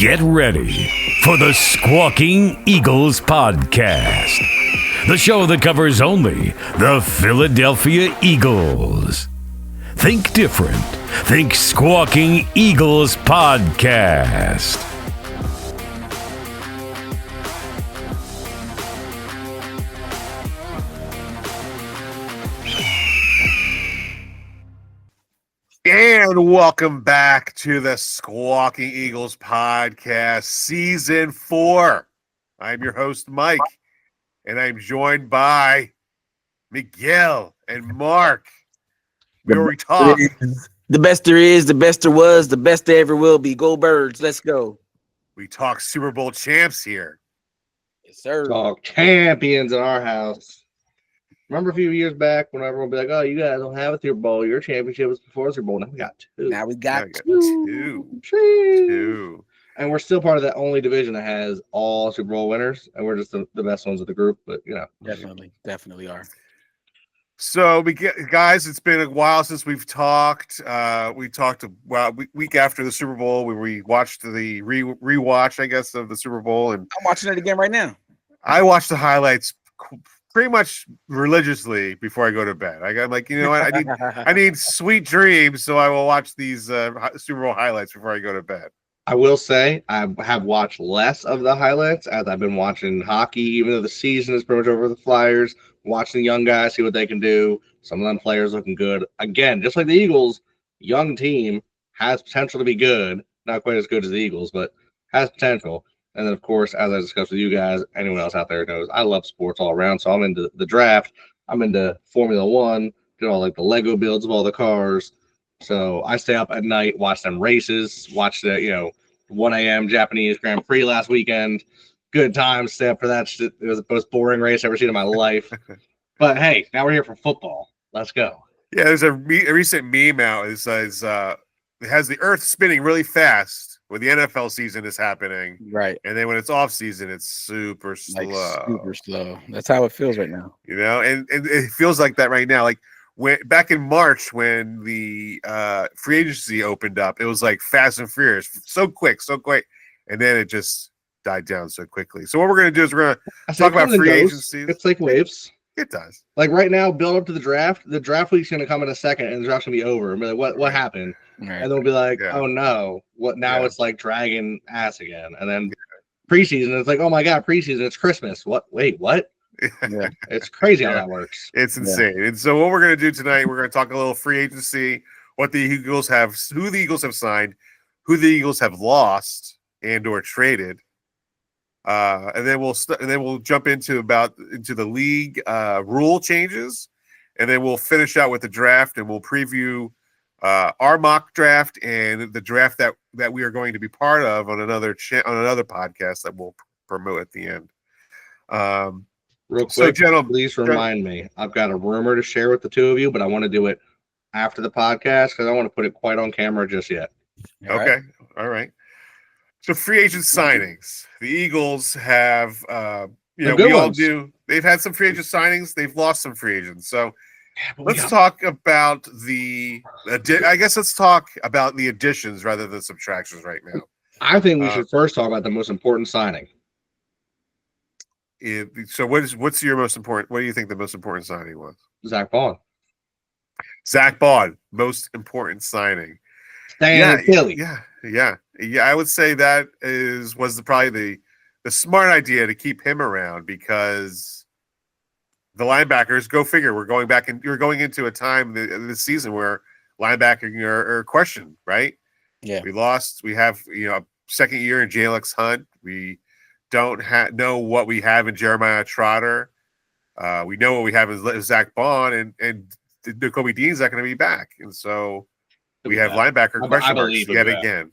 Get ready for the Squawking Eagles Podcast, the show that covers only the Philadelphia Eagles. Think different. Think Squawking Eagles Podcast. And welcome back to the Squawking Eagles Podcast, Season 4. I'm your host, Mike, and I'm joined by Miguel and Mark. Where we talk. The best there is, the best there was, the best there ever will be. Go Birds, let's go. We talk Super Bowl champs here. Yes, sir. Talk champions in our house. Remember a few years back when everyone would be like, oh, you guys don't have a Super Bowl. Your championship was before the Super Bowl. Now we got two. Now we got two. And we're still part of that only division that has all Super Bowl winners. And we're just the best ones of the group. But, you know. Definitely are. So, guys, it's been a while since we've talked. We talked week after the Super Bowl where we watched the rewatch, I guess, of the Super Bowl. And I'm watching it again right now. I watched the highlights pretty much religiously before I go to bed. I'm like, you know what? I need sweet dreams, so I will watch these Super Bowl highlights before I go to bed. I will say I have watched less of the highlights as I've been watching hockey, even though the season is pretty much over the Flyers, watching the young guys, see what they can do. Some of them players looking good. Again, just like the Eagles, young team has potential to be good. Not quite as good as the Eagles, but has potential. And then, of course, as I discussed with you guys, anyone else out there knows I love sports all around. So I'm into the draft. I'm into Formula One, all like the Lego builds of all the cars. So I stay up at night, watch them races, watch the 1 a.m. Japanese Grand Prix last weekend. Good times. Stay up for that. It was the most boring race I've ever seen in my life. But hey, now we're here for football. Let's go. Yeah, there's a recent meme out. It says it has the Earth spinning really fast when the NFL season is happening, right? And then when it's off season, it's super slow. Like super slow. That's how it feels right now. And it feels like that right now. Like back in March when the free agency opened up, it was like fast and furious, so quick, and then it just died down so quickly. So what we're gonna do is we're gonna talk about free agency. It's like waves. It does. Like right now, build up to the draft. The draft week's gonna come in a second, and the draft's gonna be over. And be like, what happened? Right. And they'll be like, oh no, what now? Yeah. It's like dragging ass again. And then preseason, it's like, oh my god, preseason, it's Christmas. What? Wait, what? Yeah, it's crazy how that works. It's insane. Yeah. And so what we're gonna do tonight, we're gonna talk a little free agency, who the Eagles have signed, who the Eagles have lost and or traded. And then we'll jump into the league rule changes, and then we'll finish out with the draft, and we'll preview our mock draft and the draft that we are going to be part of on another podcast that we'll promote at the end. Real quick, please remind me. I've got a rumor to share with the two of you, but I want to do it after the podcast because I don't want to put it quite on camera just yet. All right. So free agent signings. The Eagles have, we all do. They've had some free agent signings. They've lost some free agents. So let's talk about let's talk about the additions rather than subtractions right now. I think we should first talk about the most important signing. So what's your most important? What do you think the most important signing was? Zach Bond, most important signing. Staying in Philly. Yeah. I would say that was probably the smart idea to keep him around because the linebackers, go figure, you're going into a time this season where linebacking are questioned, right? Yeah. We have a second year in Jalix Hunt. We don't know what we have in Jeremiah Trotter. We know what we have in Zach Bond, and Nakobe Dean's not going to be back, and so we have linebacker question marks yet again.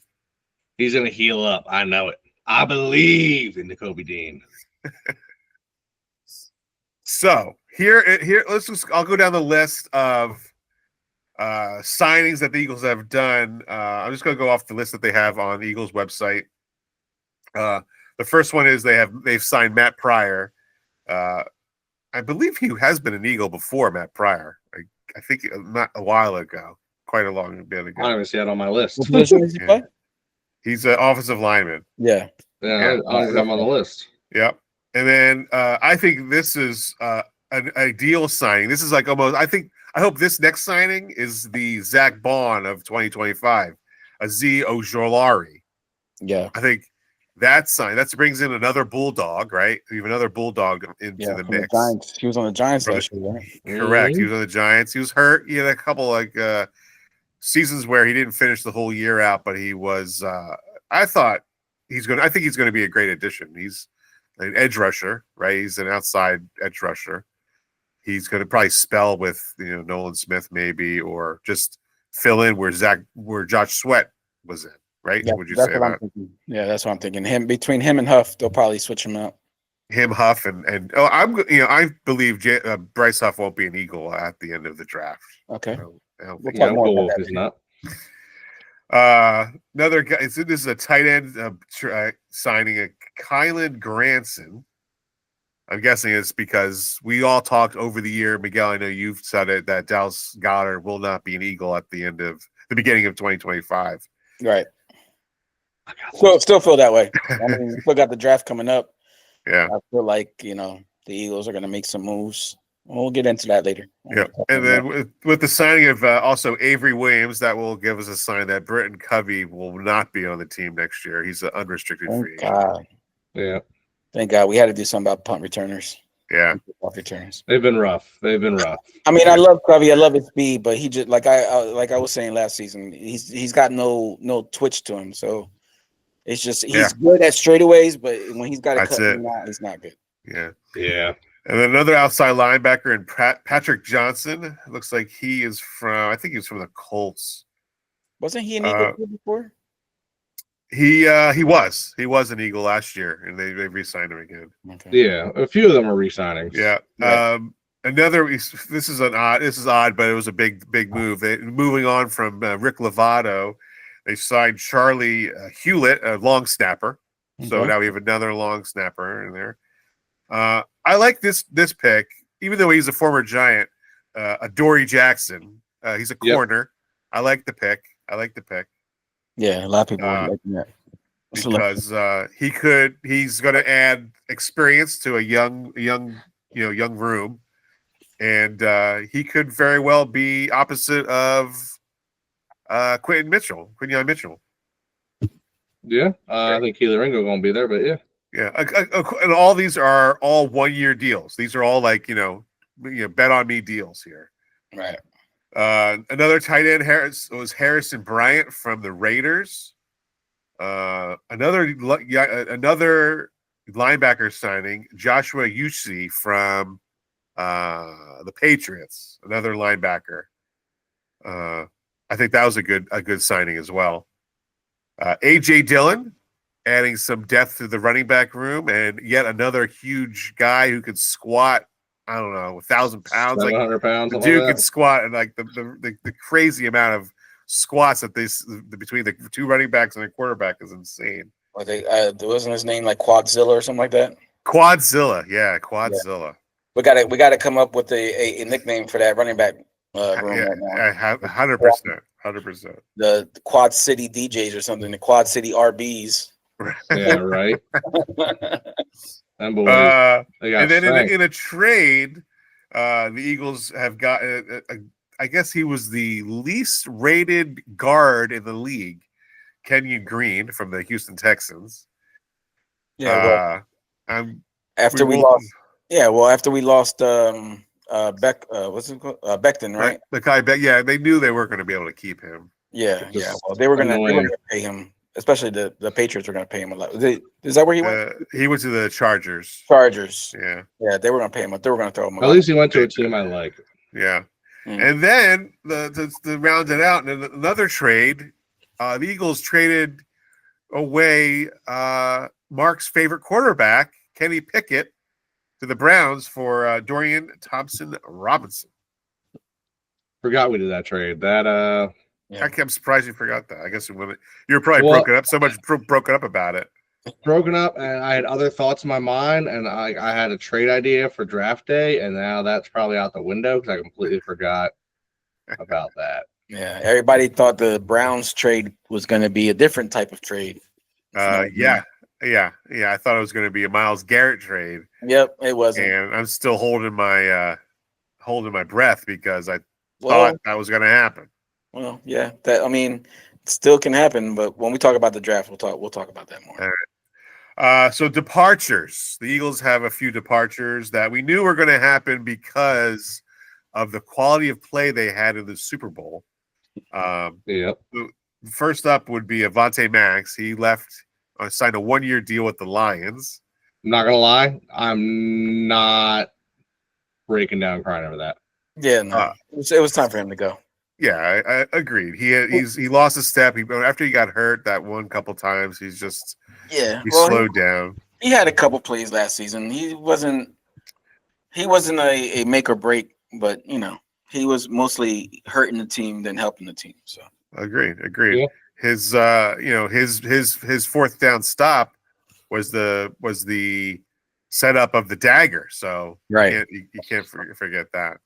He's going to heal up. I know it. I believe in Nakobe Dean. So here, I'll go down the list of signings that the Eagles have done. I'm just going to go off the list that they have on the Eagles website. The first one is they've signed Matt Pryor. I believe he has been an Eagle before, Matt Pryor. I think not a while ago, quite a long bit ago. I don't even see that on my list. Yeah. He's an offensive lineman. Yeah. Yeah, I don't have him on the list. Yep. And then I think this is an ideal signing. This is like almost. I hope this next signing is the Zach Bond of 2025, Azeez Ojulari. Yeah. I think that brings in another Bulldog, right? We have another Bulldog into the from mix. The Giants. He was on the Giants last year, right? Correct. He was on the Giants. He was hurt. He had a couple seasons where he didn't finish the whole year out, but he was. I think he's going to be a great addition. He's an edge rusher, right? He's an outside edge rusher. He's going to probably spell with Nolan Smith maybe, or just fill in where Josh Sweat was in, right? Yeah, Would you say that? Yeah, that's what I'm thinking. Between him and Huff, they'll probably switch him out. Him, Huff, I believe Bryce Huff won't be an Eagle at the end of the draft. Okay. I'm cool if he's not. Another guy. This is a tight end signing, a Kylan Granson. I'm guessing it's because we all talked over the year. Miguel, I know you've said it, that Dallas Goedert will not be an Eagle at the beginning of 2025. Right. Still feel that way. I mean, we still got the draft coming up. Yeah. I feel like, the Eagles are going to make some moves. We'll get into that later. Yeah. And then with the signing of also Avery Williams, that will give us a sign that Britton Covey will not be on the team next year. He's an unrestricted free agent. God. Yeah. Thank God. We had to do something about punt returners. Yeah. Punt returners. They've been rough. I mean, I love Covey. I love his speed, but he just like I was saying last season, he's got no twitch to him. So it's just he's good at straightaways, but when he's got to cut, he's not good. Yeah. Yeah. And then another outside linebacker in Patrick Johnson. It looks like he is from, I think he was from the Colts. Wasn't he an Eagle before? He was an Eagle last year, and they re-signed him again. Okay. Yeah, a few of them are re-signings. Yeah. Right. This is odd, but it was a big move. Moving on from Rick Lovato, they signed Charlie Hewlett, a long snapper. So now we have another long snapper in there. I like this pick, even though he's a former Giant. Adoree Jackson, he's a corner. I like the pick. Yeah, a lot of people are liking that. Because he's going to add experience to a young room, and he could very well be opposite of Quinyon Mitchell. Yeah, I think Keely Ringo going to be there, but yeah. Yeah, and all these are all 1-year deals. These are all like bet on me deals here. Right. Another tight end was Harrison Bryant from the Raiders. Another linebacker signing, Joshua Uche from the Patriots. Another linebacker. I think that was a good signing as well. AJ Dillon, adding some depth to the running back room, and yet another huge guy who could squat, I don't know, 1,000 pounds. 700 pounds. The dude can squat, and like the crazy amount of squats that between the two running backs and the quarterback is insane. Wasn't his name like Quadzilla or something like that? Quadzilla, yeah, Quadzilla. Yeah. We got to come up with a nickname for that running back room right now. 100%. The Quad City DJs or something. The Quad City RBs. Yeah, right. And then in a trade, the Eagles have got. I guess he was the least rated guard in the league, Kenyon Green from the Houston Texans. Yeah. After we lost what's it called? Becton, right? The guy they knew they weren't going to be able to keep him. Yeah. Well, they were going to pay him. Especially the Patriots were going to pay him a lot. Is that where he went? He went to the Chargers. Yeah, they were going to pay him. They were going to throw him. At least he went to a team I like. Yeah, and then to round it out, in another trade, the Eagles traded away Mark's favorite quarterback, Kenny Pickett, to the Browns for Dorian Thompson-Robinson. Forgot we did that trade. I'm surprised you forgot that. I guess you're probably broken up about it. Broken up, and I had other thoughts in my mind, and I had a trade idea for draft day, and now that's probably out the window because I completely forgot about that. Yeah, everybody thought the Browns trade was going to be a different type of trade. Yeah. I thought it was going to be a Myles Garrett trade. Yep, it wasn't. And I'm still holding my breath because I thought that was going to happen. Well, yeah, it still can happen. But when we talk about the draft, we'll talk about that more. All right. So departures. The Eagles have a few departures that we knew were going to happen because of the quality of play they had in the Super Bowl. Yep. First up would be Avonte Max. He left, signed a 1-year deal with the Lions. I'm not gonna lie, I'm not breaking down crying over that. Yeah, no, it was time for him to go. Yeah, I agreed. He lost a step. After he got hurt that one couple times, he's just slowed down. He had a couple plays last season. He wasn't a make or break, but he was mostly hurting the team than helping the team. So agreed. Yeah. His his fourth down stop was the setup of the dagger. So right, you can't forget that.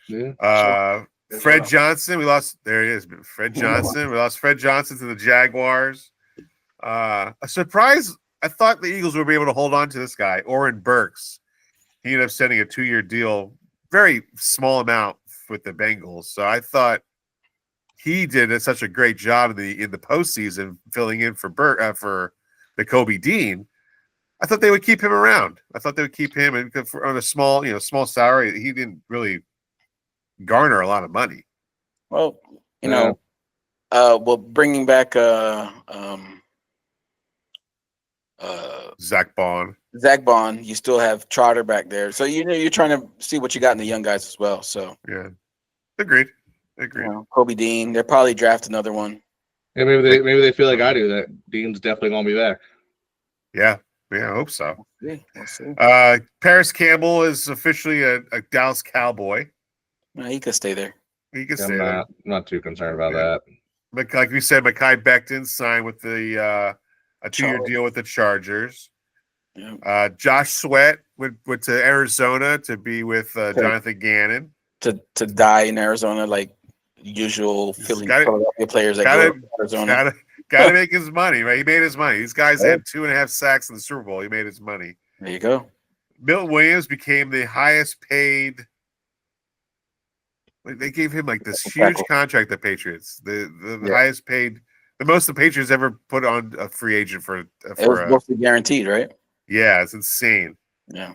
Yeah. Fred Johnson, we lost. There he is. Fred Johnson. We lost Fred Johnson to the Jaguars. A surprise. I thought the Eagles would be able to hold on to this guy, Oren Burks. He ended up signing a 2-year deal, very small amount with the Bengals. So I thought he did such a great job in the postseason, filling in for the Kobe Dean. I thought they would keep him around. I thought they would keep him on a small salary. He didn't really garner a lot of money. Well, bringing back Zach Bond, you still have Trotter back there, so you're trying to see what you got in the young guys as well. So yeah, agreed. Kobe Dean, they'll probably draft another one. Yeah, maybe they feel like I do, that Dean's definitely gonna be back. Yeah, I hope so. We'll see. Paris Campbell is officially a Dallas Cowboy. He could stay there. He could stay there. I'm not too concerned about that. But like we said, Mekhi Becton signed with a 2-year deal with the Chargers. Yeah. Josh Sweat went to Arizona to be with Jonathan Gannon. To die in Arizona, like usual Philadelphia players that go to Arizona. Got to make his money, right? He made his money. These guys had 2.5 sacks in the Super Bowl. He made his money. There you go. Milton Williams became the highest paid. They gave him like this huge contract, the Patriots. The highest paid, the most the Patriots ever put on a free agent for. It was mostly guaranteed, right? Yeah, it's insane. Yeah.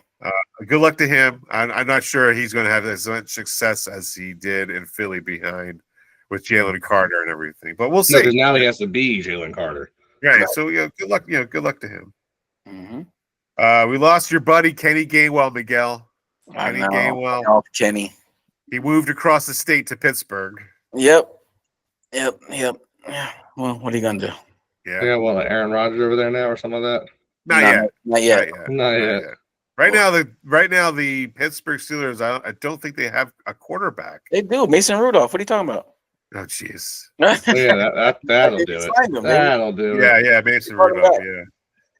Good luck to him. I'm not sure he's going to have as much success as he did in Philly behind with Jalen Carter and everything. But we'll see. No, because now he has to be Jalen Carter. Right. So good luck. Good luck to him. Mm-hmm. We lost your buddy Kenny Gainwell, Miguel. Gainwell. Kenny. He moved across the state to Pittsburgh. Yep. Yeah. Well, what are you gonna do? Yeah. Well, Aaron Rodgers over there now or something like that. Not yet. Right now, the Pittsburgh Steelers. I don't think they have a quarterback. They do. Mason Rudolph. What are you talking about? Oh, jeez. Yeah, that'll do it. That'll do it. Yeah, Mason Rudolph.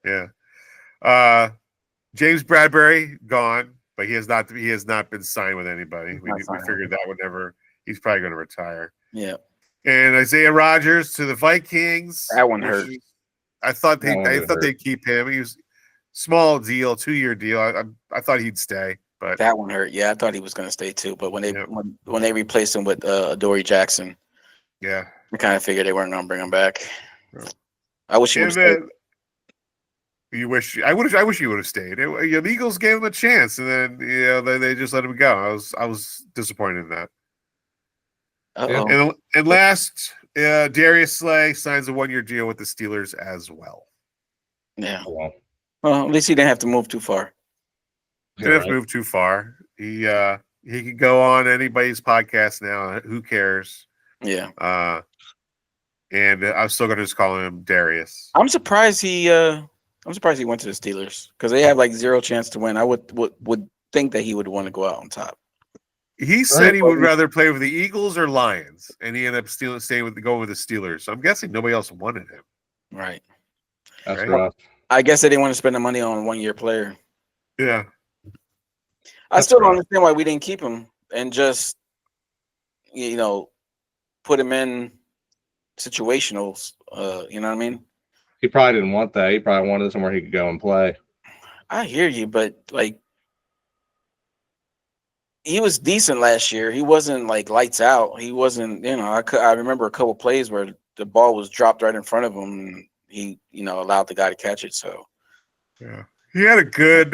Yeah. James Bradbury gone, but he has not been signed with anybody. We figured that would never. He's probably going to retire. Yeah. And Isaiah Rodgers to the Vikings. That one hurt. I thought they'd keep him. He was small deal, 2-year deal. I thought he'd stay, but that one hurt. Yeah, I thought he was going to stay too. But when they replaced him with Adoree Jackson, I kind of figured they weren't going to bring him back. I wish he would have stayed. I wish he would have stayed. The Eagles gave him a chance, and then they just let him go. I was disappointed in that. And last, Darius Slay signs a 1-year deal with the Steelers as well. Yeah. Well, at least he didn't have to move too far. Didn't have to move too far. He could go on anybody's podcast now. Who cares? Yeah. And I'm still going to just call him Darius. I'm surprised he went to the Steelers because they have like 0 chance to win. I would think that he would want to go out on top. He said he would rather play with the Eagles or Lions, and he ended up going with the Steelers. So I'm guessing nobody else wanted him. Right. That's rough. I guess they didn't want to spend the money on a 1-year player. Yeah. I still don't understand why we didn't keep him and just, put him in situationals. You know what I mean? He probably didn't want that. He probably wanted somewhere he could go and play. I hear you, but like he was decent last year. He wasn't like lights out. He wasn't, I remember a couple plays where the ball was dropped right in front of him and he, allowed the guy to catch it. So yeah. He had a good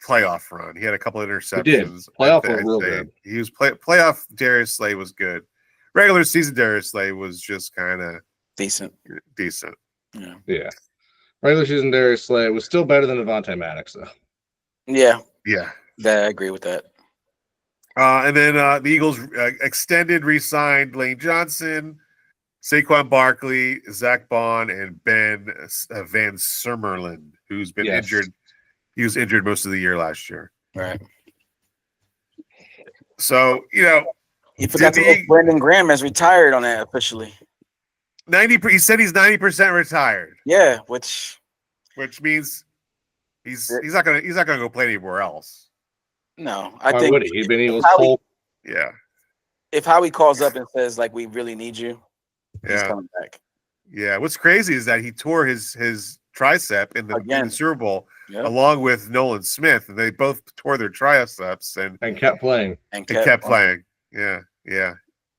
playoff run. He had a couple of interceptions. He did. Playoff was real good. He was playoff Darius Slay was good. Regular season Darius Slay was just kind of decent. Yeah. Regular season Darius Slay was still better than Devontae Maddox, though. Yeah. I agree with that. And then the Eagles re-signed Lane Johnson, Saquon Barkley, Zach Bond, and Ben Van Summerlin, who's been injured. He was injured most of the year last year. Right. So, he forgot to look Brandon Graham has retired on that officially. 90%. He said he's 90% retired. Yeah, which means he's not gonna go play anywhere else. No, Why think would he? He's been Eagles whole. Yeah. If Howie calls up and says like we really need you, he's coming back. Yeah. What's crazy is that he tore his tricep in the Super Bowl along with Nolan Smith, and they both tore their triceps and kept playing. And kept playing. Yeah.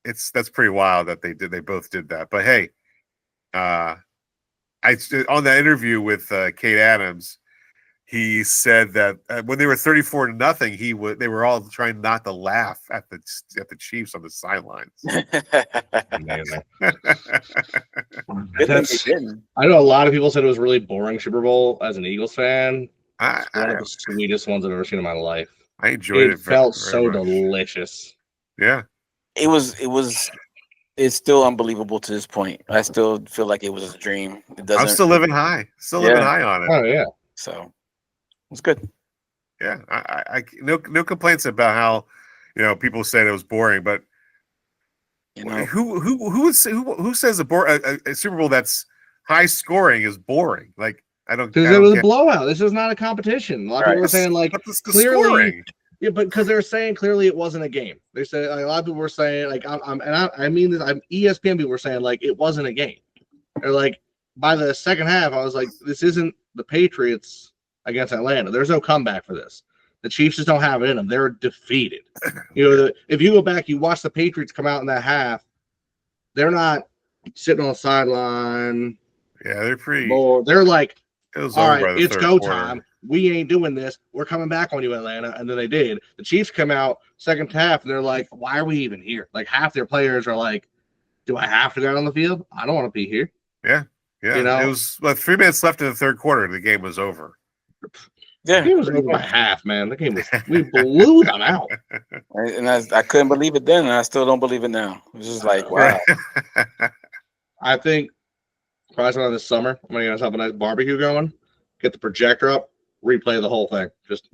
That's pretty wild that they both did that. But hey, on that interview with Kate Adams, he said that when they were 34-0, they were all trying not to laugh at the Chiefs on the sidelines. I know a lot of people said it was really boring Super Bowl as an Eagles fan. It's one of the sweetest ones I've ever seen in my life. I enjoyed it. It felt so delicious. Yeah. It's still unbelievable to this point. I still feel like it was a dream. I'm still living high. Living high on it. Oh yeah. So it's good. Yeah. I no complaints about how people said it was boring, but who says a Super Bowl that's high scoring is boring? Like because it was a blowout. This is not a competition. A lot of people were saying like clearly. Scoring. Yeah, but because they were saying clearly it wasn't a game. They said a lot of people were saying like I mean this. ESPN people were saying like it wasn't a game. They're like by the second half, I was like, this isn't the Patriots against Atlanta. There's no comeback for this. The Chiefs just don't have it in them. They're defeated. If you go back, you watch the Patriots come out in that half. They're not sitting on the sideline. Yeah, they're pretty. They're like, all right, it's go quarter. time. We ain't doing this. We're coming back on you, Atlanta. And then they did. The Chiefs come out second half, and they're like, why are we even here? Like, half their players are like, do I have to go out on the field? I don't want to be here. Yeah. It was 3 minutes left in the third quarter. The game was over. Yeah. The game was over by half, man. The game was, we blew them out. And I couldn't believe it then, and I still don't believe it now. It was just like, wow. I think probably sometime this summer, I'm going to have a nice barbecue going, get the projector up, replay the whole thing. Just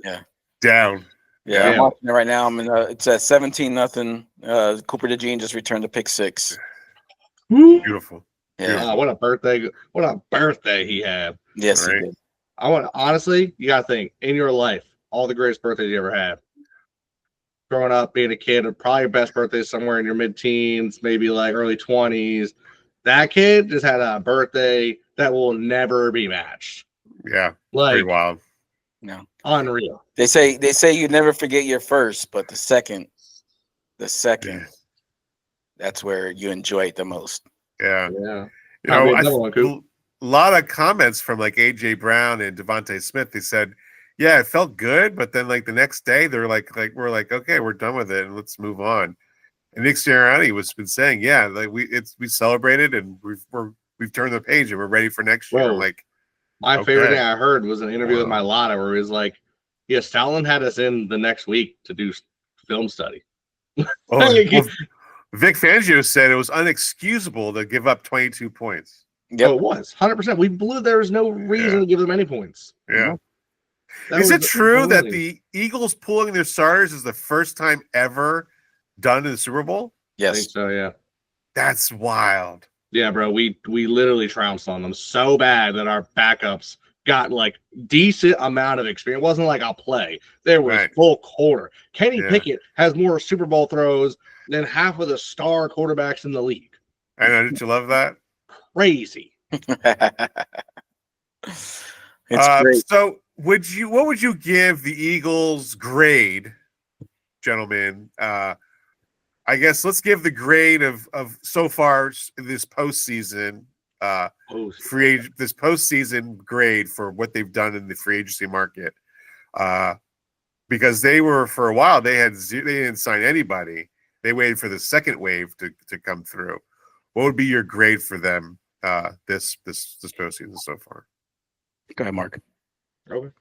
down. Yeah, I'm watching it right now. It's at 17-0. Cooper DeJean just returned a pick 6. Beautiful. Yeah. What a birthday he had. Yes, he did. Honestly, you gotta think in your life, all the greatest birthdays you ever had. Growing up, being a kid, probably your best birthday somewhere in your mid-teens, maybe like early 20s. That kid just had a birthday that will never be matched. Yeah, like pretty wild. No, unreal. They say you never forget your first, but the second, that's where you enjoy it the most. Yeah. A lot of comments from like AJ Brown and Devontae Smith. They said, "Yeah, it felt good," but then like the next day, they're like we're like, okay, we're done with it, and let's move on. And Nick Sirianni was been saying, "Yeah, like we celebrated and we've turned the page and we're ready for next year." Like, my favorite thing I heard was an interview with Mailata where he was like, "Yeah, Stalin had us in the next week to do film study." Vic Fangio said it was unexcusable to give up 22 points. Yeah, it was 100%. We blew. There was no reason to give them any points. Yeah. Is it true that the Eagles pulling their starters is the first time ever done in the Super Bowl? Yes. I think so, yeah. That's wild. Yeah, bro. We literally trounced on them so bad that our backups got like decent amount of experience. It wasn't like I'll play. There was Right. full quarter. Kenny Yeah. Pickett has more Super Bowl throws than half of the star quarterbacks in the league. I know. Did you love that? Crazy. It's great. So what would you give the Eagles grade, gentlemen? I guess let's give the grade of so far this postseason this postseason grade for what they've done in the free agency market. Because they were, for a while, they didn't sign anybody. They waited for the second wave to come through. What would be your grade for them this postseason so far? Go ahead, Mark. Okay.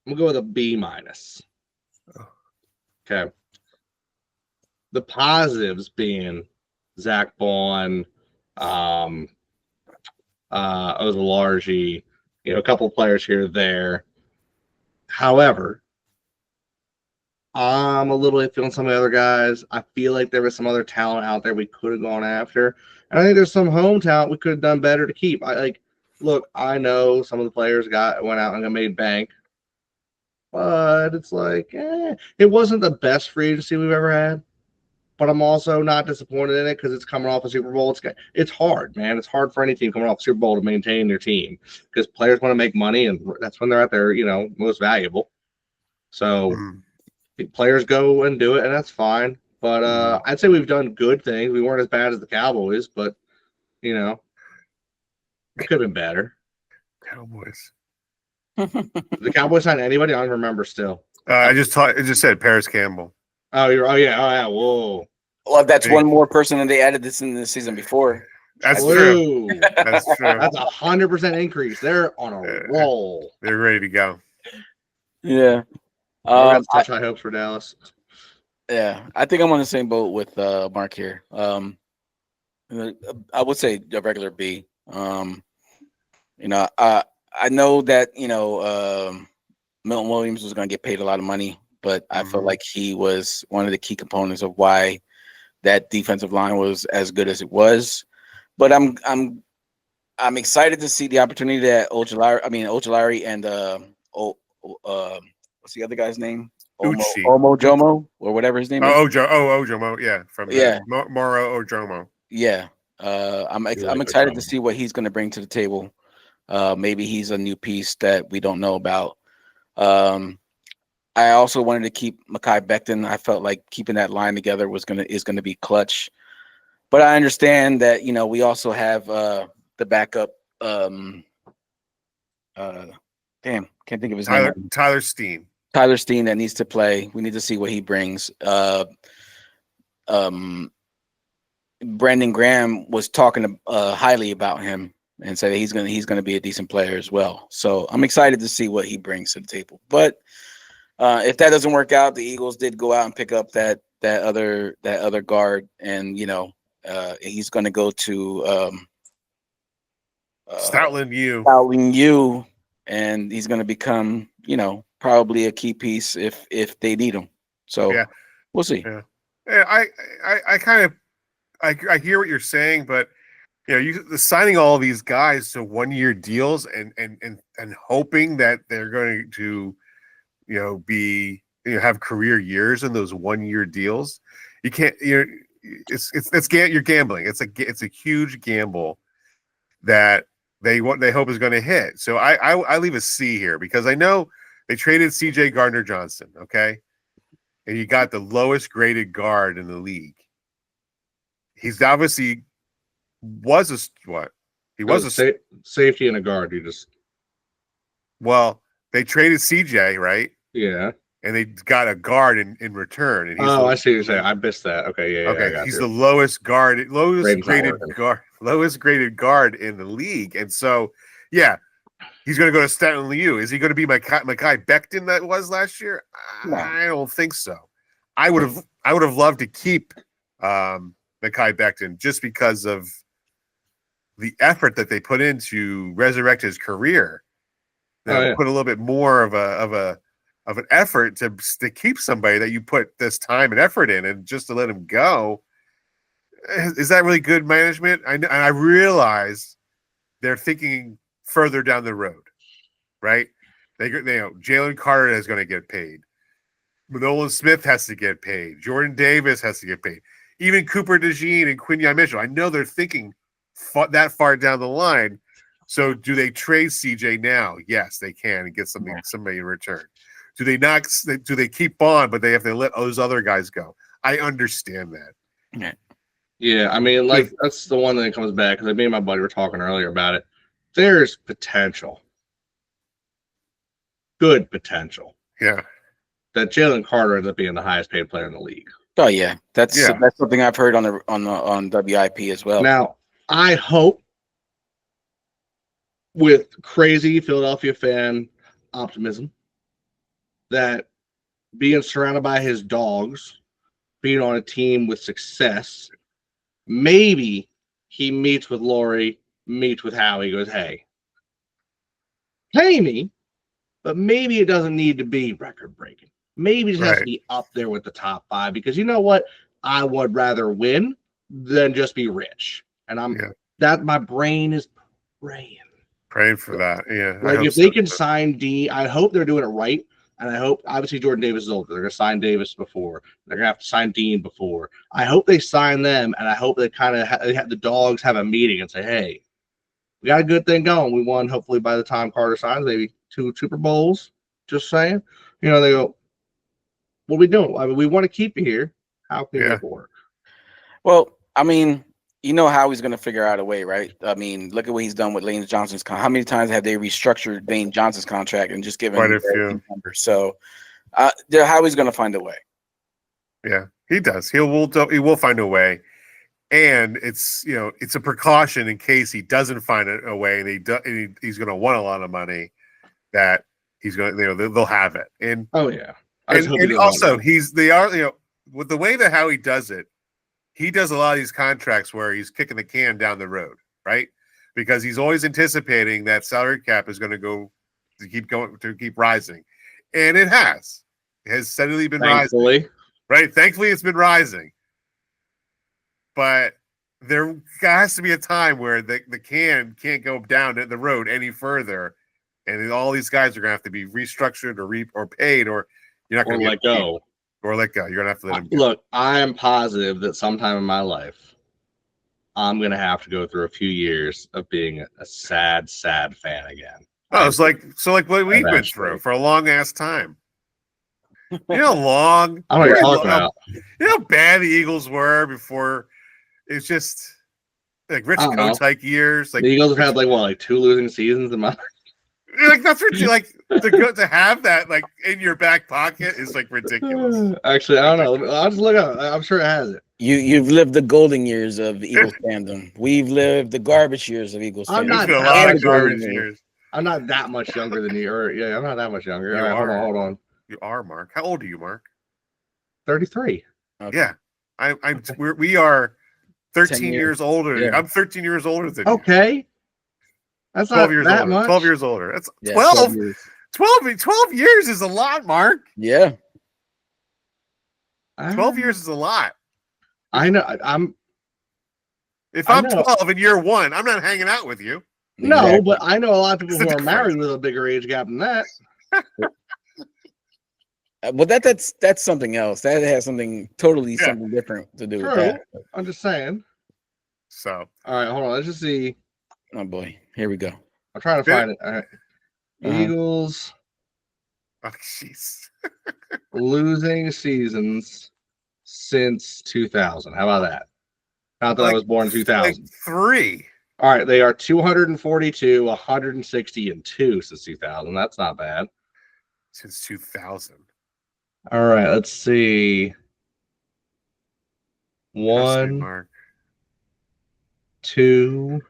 I'm gonna go with a B minus. Okay. The positives being Zach Bond, Ozalarji, a couple of players here or there. However, I'm a little iffy on some of the other guys. I feel like there was some other talent out there we could have gone after. And I think there's some home talent we could have done better to keep. Look, I know some of the players went out and made bank. But it's like, it wasn't the best free agency we've ever had. But I'm also not disappointed in it because it's coming off a Super Bowl. It's hard, man. It's hard for any team coming off a Super Bowl to maintain their team because players want to make money, and that's when they're at their, most valuable. So players go and do it, and that's fine. But I'd say we've done good things. We weren't as bad as the Cowboys, but, it could have been better. Cowboys. The Cowboys signed anybody? I don't remember still. It just said Paris Campbell. Oh, yeah. Whoa. Well, that's one more person than they added this in the season before. That's true. That's true. That's 100% increase. They're on a roll. They're ready to go. Yeah. Such high hopes for Dallas. Yeah, I think I'm on the same boat with Mark here. I would say a regular B. I know that Milton Williams was going to get paid a lot of money, but I felt like he was one of the key components of why that defensive line was as good as it was. But I'm excited to see the opportunity that Ojulari and what's the other guy's name? Omo Jomo or whatever his name is. Ojomo, yeah, from Moro Ojomo. Yeah, I'm excited to see what he's going to bring to the table. Maybe he's a new piece that we don't know about. I also wanted to keep Mekhi Becton. I felt like keeping that line together is gonna be clutch. But I understand that we also have the backup. Can't think of his name. Tyler Steen. Tyler Steen that needs to play. We need to see what he brings. Brandon Graham was talking highly about him and said that he's gonna be a decent player as well. So I'm excited to see what he brings to the table. But if that doesn't work out, the Eagles did go out and pick up that other guard, and he's going to go to Stoutland U, and he's going to become probably a key piece if they need him. So yeah. We'll see. Yeah, I hear what you're saying, but signing all these guys to 1-year deals and hoping that they're going to have career years in those 1-year deals. You can't. You're gambling. It's a huge gamble that they hope is going to hit. So I leave a C here because I know they traded C.J. Gardner-Johnson. Okay, and you got the lowest graded guard in the league. He's obviously was a safety and a guard. They traded CJ, right? Yeah. And they got a guard in return. And I see what you're saying. I missed that. Okay, yeah. Okay, he's the lowest graded guard in the league. And so, yeah, he's going to go to Staten U. Is he going to be Mekhi Becton that was last year? No. I don't think so. I would have loved to keep Mekhi Becton just because of the effort that they put in to resurrect his career. Put a little bit more of an effort to keep somebody that you put this time and effort in, and just to let him go. is that really good management? I realize they're thinking further down the road, right? They know Jalen Carter is going to get paid. Nolan Smith has to get paid. Jordan Davis has to get paid. Even Cooper DeJean and Quinyon Mitchell. I know they're thinking that far down the line. So do they trade CJ now? Yes, they can and get somebody in return. Do they not? Do they keep on, but they have to let those other guys go? I understand that. Yeah, I mean, like, that's the one that comes back, because me and my buddy were talking earlier about it. There's potential. Good potential. Yeah. That Jalen Carter ends up being the highest paid player in the league. Oh yeah, that's something I've heard on WIP as well. Now, I hope, with crazy Philadelphia fan optimism, that being surrounded by his dogs, being on a team with success, maybe he meets with Laurie, meets with Howie, goes, hey, pay me, but maybe it doesn't need to be record-breaking. Maybe it just has to be up there with the top 5, because you know what? I would rather win than just be rich. And my brain is praying for that. Yeah. Like, if they can sign D, I hope they're doing it right. And I hope, obviously, Jordan Davis is older. They're going to sign Davis before. They're going to have to sign Dean before. I hope they sign them, and I hope they kind of have the dogs have a meeting and say, hey, we got a good thing going. We won, hopefully, by the time Carter signs, maybe 2 Super Bowls. Just saying. You know, they go, what are we doing? I mean, we want to keep you here. How can we make it work? Well, I mean, you know how he's going to figure out a way, right? I mean, look at what he's done with Lane Johnson's contract. How many times have they restructured Lane Johnson's contract and just given quite a few numbers? So, Howie's going to find a way. Yeah, he does. He will find a way, and it's a precaution in case he doesn't find a way, and he's going to want a lot of money. That he's going, they'll have it. And and also with the way that Howie does it. He does a lot of these contracts where he's kicking the can down the road, right? Because he's always anticipating that salary cap is going to keep rising, and it has steadily been rising. Right? Thankfully, it's been rising, but there has to be a time where the can can't go down the road any further, and all these guys are going to have to be restructured or paid, or you're not going to let go. Or let go. You're going to have to let him go. Look, I am positive that sometime in my life, I'm going to have to go through a few years of being a sad, sad fan again. Oh, it's like what we've been through for a long ass time. You know how long? I don't know what you're talking about. You know how bad the Eagles were before? It's just like Rich Kotite years. Like the Eagles have had 2 losing seasons in my life. Like that's ridiculous. Like to have that like in your back pocket is like ridiculous. Actually, I don't know. I'll just look up. I'm sure it has it. You've lived the golden years of Eagles fandom. We've lived the garbage years of Eagles fandom. I'm not a lot of garbage years. I'm not that much younger than you. I'm not that much younger. All right, hold on. You are, Mark. How old are you, Mark? 33. Okay. Yeah, we are 13 years older. Yeah. I'm 13 years older than you. Okay. That's 12 not years that older. much. 12 years older. That's 12. 12 years is a lot, Mark. Yeah. 12 years is a lot. I know. If I'm 12 and you're 1, I'm not hanging out with you. No, exactly. But I know a lot of people who are married with a bigger age gap than that. Well, that's something else. That has something different to do with that. I'm just saying. So, all right, hold on. Let's just see. Oh boy, here we go. I'm trying to find it. All right. Eagles. Oh, jeez. Losing seasons since 2000. How about that? Not that I was born in 2000. 3. All right, they are 242, 160, and 2 since 2000. That's not bad. Since 2000. All right, let's see. 1, 2,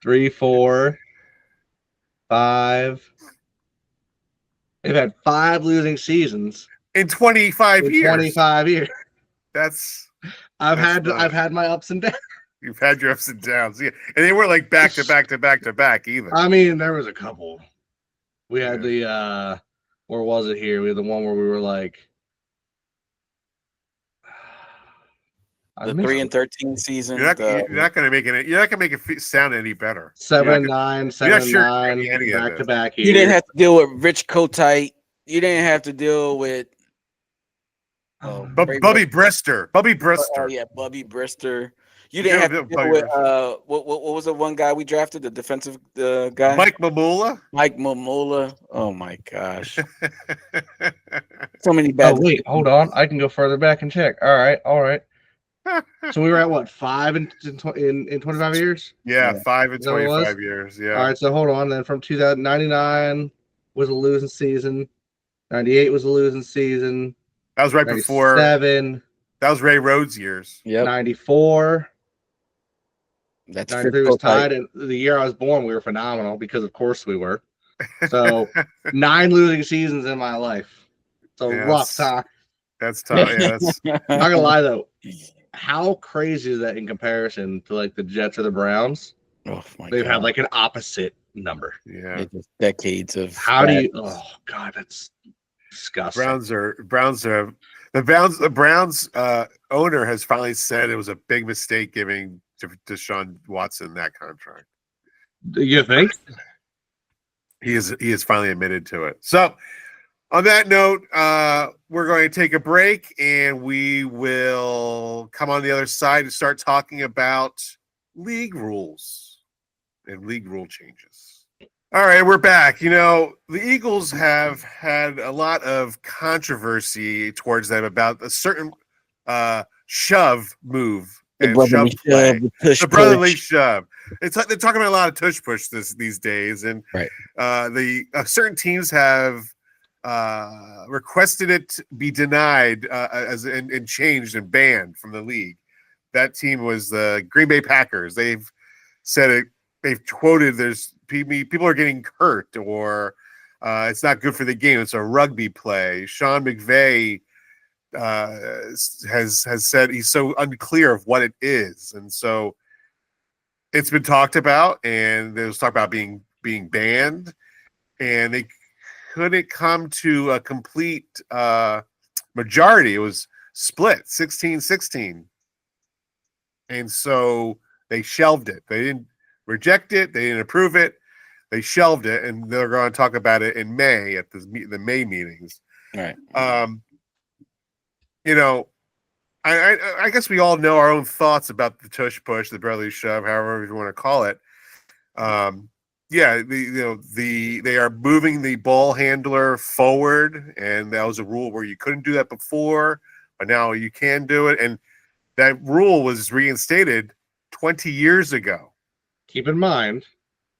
3, 4, 5. They've had 5 losing seasons in 25 years. 25 years. I've had my ups and downs. You've had your ups and downs, yeah, and they weren't like back to back to back to back either. I mean, there was a couple. We had the where was it here? We had the one where we were like, The 3-13 season. You're not going to make it. You're not going to make it sound any better. 7-9, 7-9, back to back here. You didn't have to deal with Rich Kotite. You didn't have to deal with Bubby Brister. Bubby Brister. Yeah, Bubby Brister. You didn't have to deal with what was the one guy we drafted? The defensive guy, Mike Mamula. Mike Mamula. Oh my gosh, so many bad. Oh wait, hold on. I can go further back and check. All right. So we were at what, 5 in 25 years? Yeah, 5 in 25 years. Yeah. All right, so hold on. Then from 2099 was a losing season. 98 was a losing season. That was right before 7. That was Ray Rhodes' years. Yeah. 94. That's 93 was tied, and the year I was born, we were phenomenal because, of course, we were. So 9 losing seasons in my life. It's a rough time. That's tough. Yeah, not gonna lie though. How crazy is that in comparison to like the Jets or the Browns? Oh my They've God. had like an opposite number. Yeah, just decades of. How do you? Oh God, that's disgusting. The Browns owner has finally said it was a big mistake giving Deshaun Watson that contract. Do you think? He is finally admitted to it. So, on that note, we're going to take a break, and we will come on the other side and start talking about league rules and league rule changes. All right, we're back. You know, the Eagles have had a lot of controversy towards them about a certain shove move. And shove play. The brotherly shove. It's like they're talking about a lot of tush push these days, and certain teams have requested it be denied and changed and banned from the league. That team was the Green Bay Packers. They've said it. They've quoted, "There's people are getting hurt, or it's not good for the game. It's a rugby play." Sean McVay has said he's so unclear of what it is, and so it's been talked about, and there was talk about being banned, and they couldn't come to a complete majority. It was split 16-16, and so they shelved it. They didn't reject it. They didn't approve it. They shelved it, and they're going to talk about it in May at the May meetings. Right. You know, I guess we all know our own thoughts about the tush push, the brotherly shove, however you want to call it. They are moving the ball handler forward, and that was a rule where you couldn't do that before, but now you can do it. And that rule was reinstated 20 years ago. Keep in mind,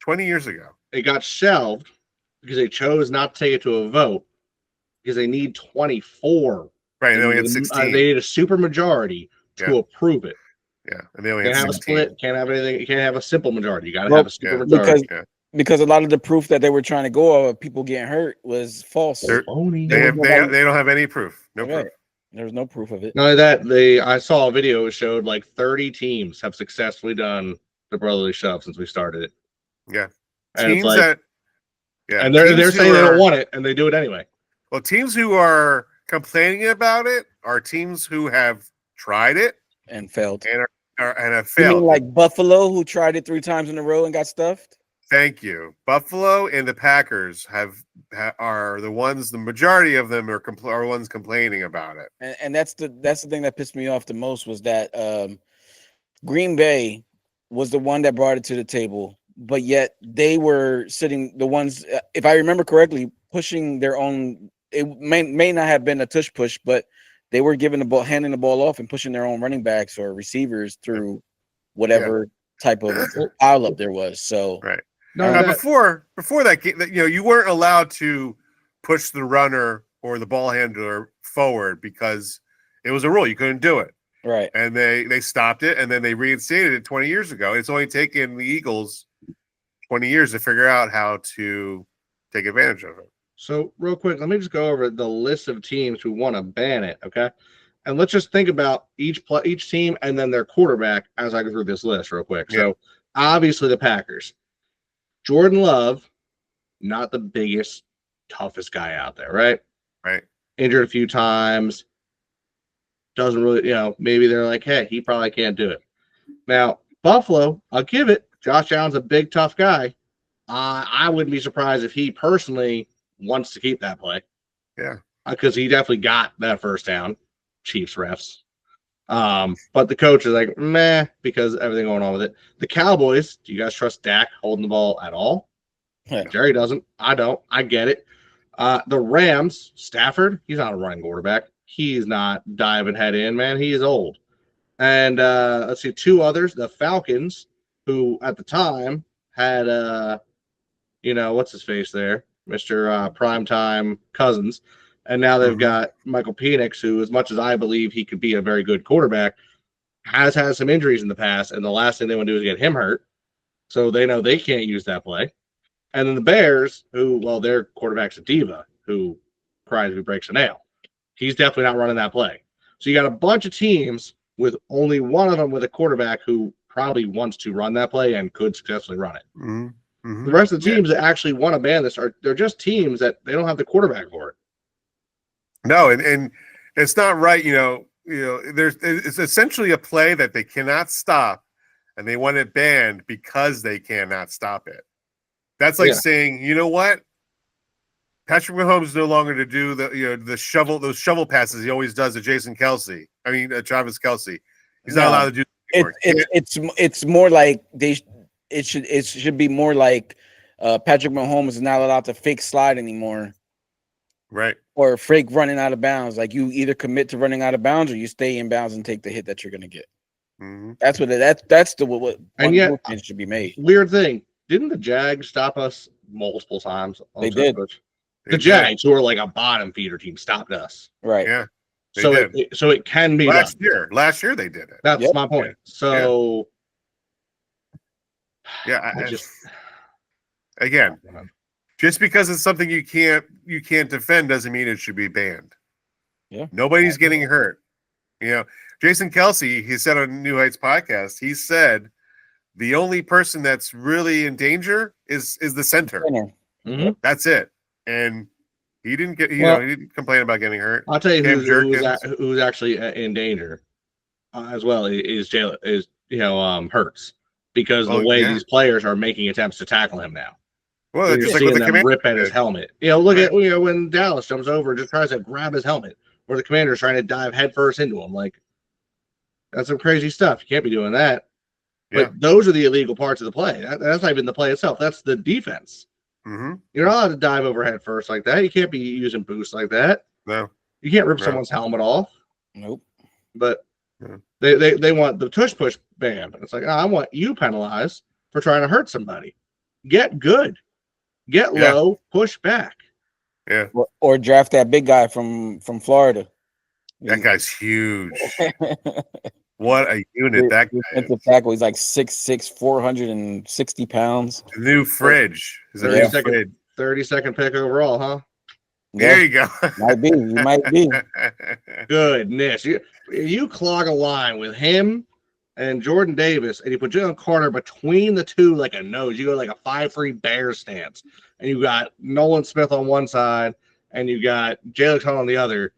20 years ago. It got shelved because they chose not to take it to a vote because they need 24. Right, and they only had 16. They need a super majority to approve it. Yeah, and they only had 16. Have a split, can't have anything. You can't have a simple majority. You got to have a super majority. Because a lot of the proof that they were trying to go of people getting hurt was false. They don't have any proof. No proof. There was no proof of it. Not only that, I saw a video that showed like 30 teams have successfully done the brotherly shove since we started it. Yeah, and teams and they're saying they don't want it, and they do it anyway. Well, teams who are complaining about it are teams who have tried it and failed, and have failed. You mean like Buffalo, who tried it 3 times in a row and got stuffed? Thank you. Buffalo and the Packers are the ones. The majority of them are ones complaining about it. And that's the thing that pissed me off the most was that Green Bay was the one that brought it to the table, but yet they were sitting the ones, if I remember correctly, pushing their own. It may not have been a tush push, but they were giving the ball, handing the ball off, and pushing their own running backs or receivers through whatever type of pile up there was. So right. Before that game, you weren't allowed to push the runner or the ball handler forward because it was a rule. You couldn't do it. Right. And they stopped it, and then they reinstated it 20 years ago. It's only taken the Eagles 20 years to figure out how to take advantage of it. So real quick, let me just go over the list of teams who want to ban it, okay? And let's just think about each team and then their quarterback as I go through this list real quick. Yeah. So obviously the Packers. Jordan Love, not the biggest, toughest guy out there, right? Right. Injured a few times. doesn't really, maybe they're like, hey, he probably can't do it. Now, Buffalo, I'll give it. Josh Allen's a big, tough guy. I wouldn't be surprised if he personally wants to keep that play. Yeah. Because he definitely got that first down, Chiefs refs. But the coach is like, meh, because everything going on with it. The Cowboys, do you guys trust Dak holding the ball at all? Yeah. Jerry doesn't. I don't. I get it. The Rams, Stafford, he's not a running quarterback. He's not diving head in, man. He is old. And let's see, two others, the Falcons, who at the time had, what's his face there? Mr. Primetime Cousins. And now they've got Michael Penix, who, as much as I believe he could be a very good quarterback, has had some injuries in the past. And the last thing they want to do is get him hurt. So they know they can't use that play. And then the Bears, who, well, their quarterback's a diva who cries if he breaks a nail. He's definitely not running that play. So you got a bunch of teams with only one of them with a quarterback who probably wants to run that play and could successfully run it. The rest of the teams that actually want to ban this they're just teams that they don't have the quarterback for it. No, and it's not right. It's essentially a play that they cannot stop, and they want it banned because they cannot stop it. That's like saying, you know what? Patrick Mahomes is no longer to do those shovel passes he always does to Travis Kelce. He's not allowed to do it. It's more like it should be more like Patrick Mahomes is not allowed to fake slide anymore. Right. Or fake running out of bounds. Like you either commit to running out of bounds or you stay in bounds and take the hit that you're gonna get. That's what and yet it should be made. Weird thing. Didn't the Jags stop us multiple times? They did. The Jags, who are like a bottom feeder team, stopped us. Right. Yeah. So it can be last done. Last year they did it. That's my point. So again, just because it's something you can't defend doesn't mean it should be banned. Yeah. Nobody's getting hurt. Jason Kelce, he said on New Heights podcast, he said the only person that's really in danger is the center. That's it. And he didn't he didn't complain about getting hurt. I'll tell you who's actually in danger as well is Hurts, because the way these players are making attempts to tackle him now. Well, they're just seeing them rip at his helmet. Look at when Dallas jumps over and just tries to grab his helmet, or the commander's trying to dive headfirst into him. Like, that's some crazy stuff. You can't be doing that. But those are the illegal parts of the play. That's not even the play itself. That's the defense. You're not allowed to dive over head first like that. You can't be using boosts like that. No. You can't rip someone's helmet off. Nope. But they want the tush push ban. It's like, I want you penalized for trying to hurt somebody. Get good. Get low. Push back. Yeah. Or draft that big guy from Florida. That guy's huge. What a unit that guy is. Tackle. He's like 6'6", 460 pounds. The new fridge. Is 30-second pick overall, huh? There you go. Might be. Goodness. You clog a line with him and Jordan Davis, and you put Jalen Carter between the two like a nose. You go like a 5'3" bear stance. And you got Nolan Smith on one side, and you got Jalen Carter on the other.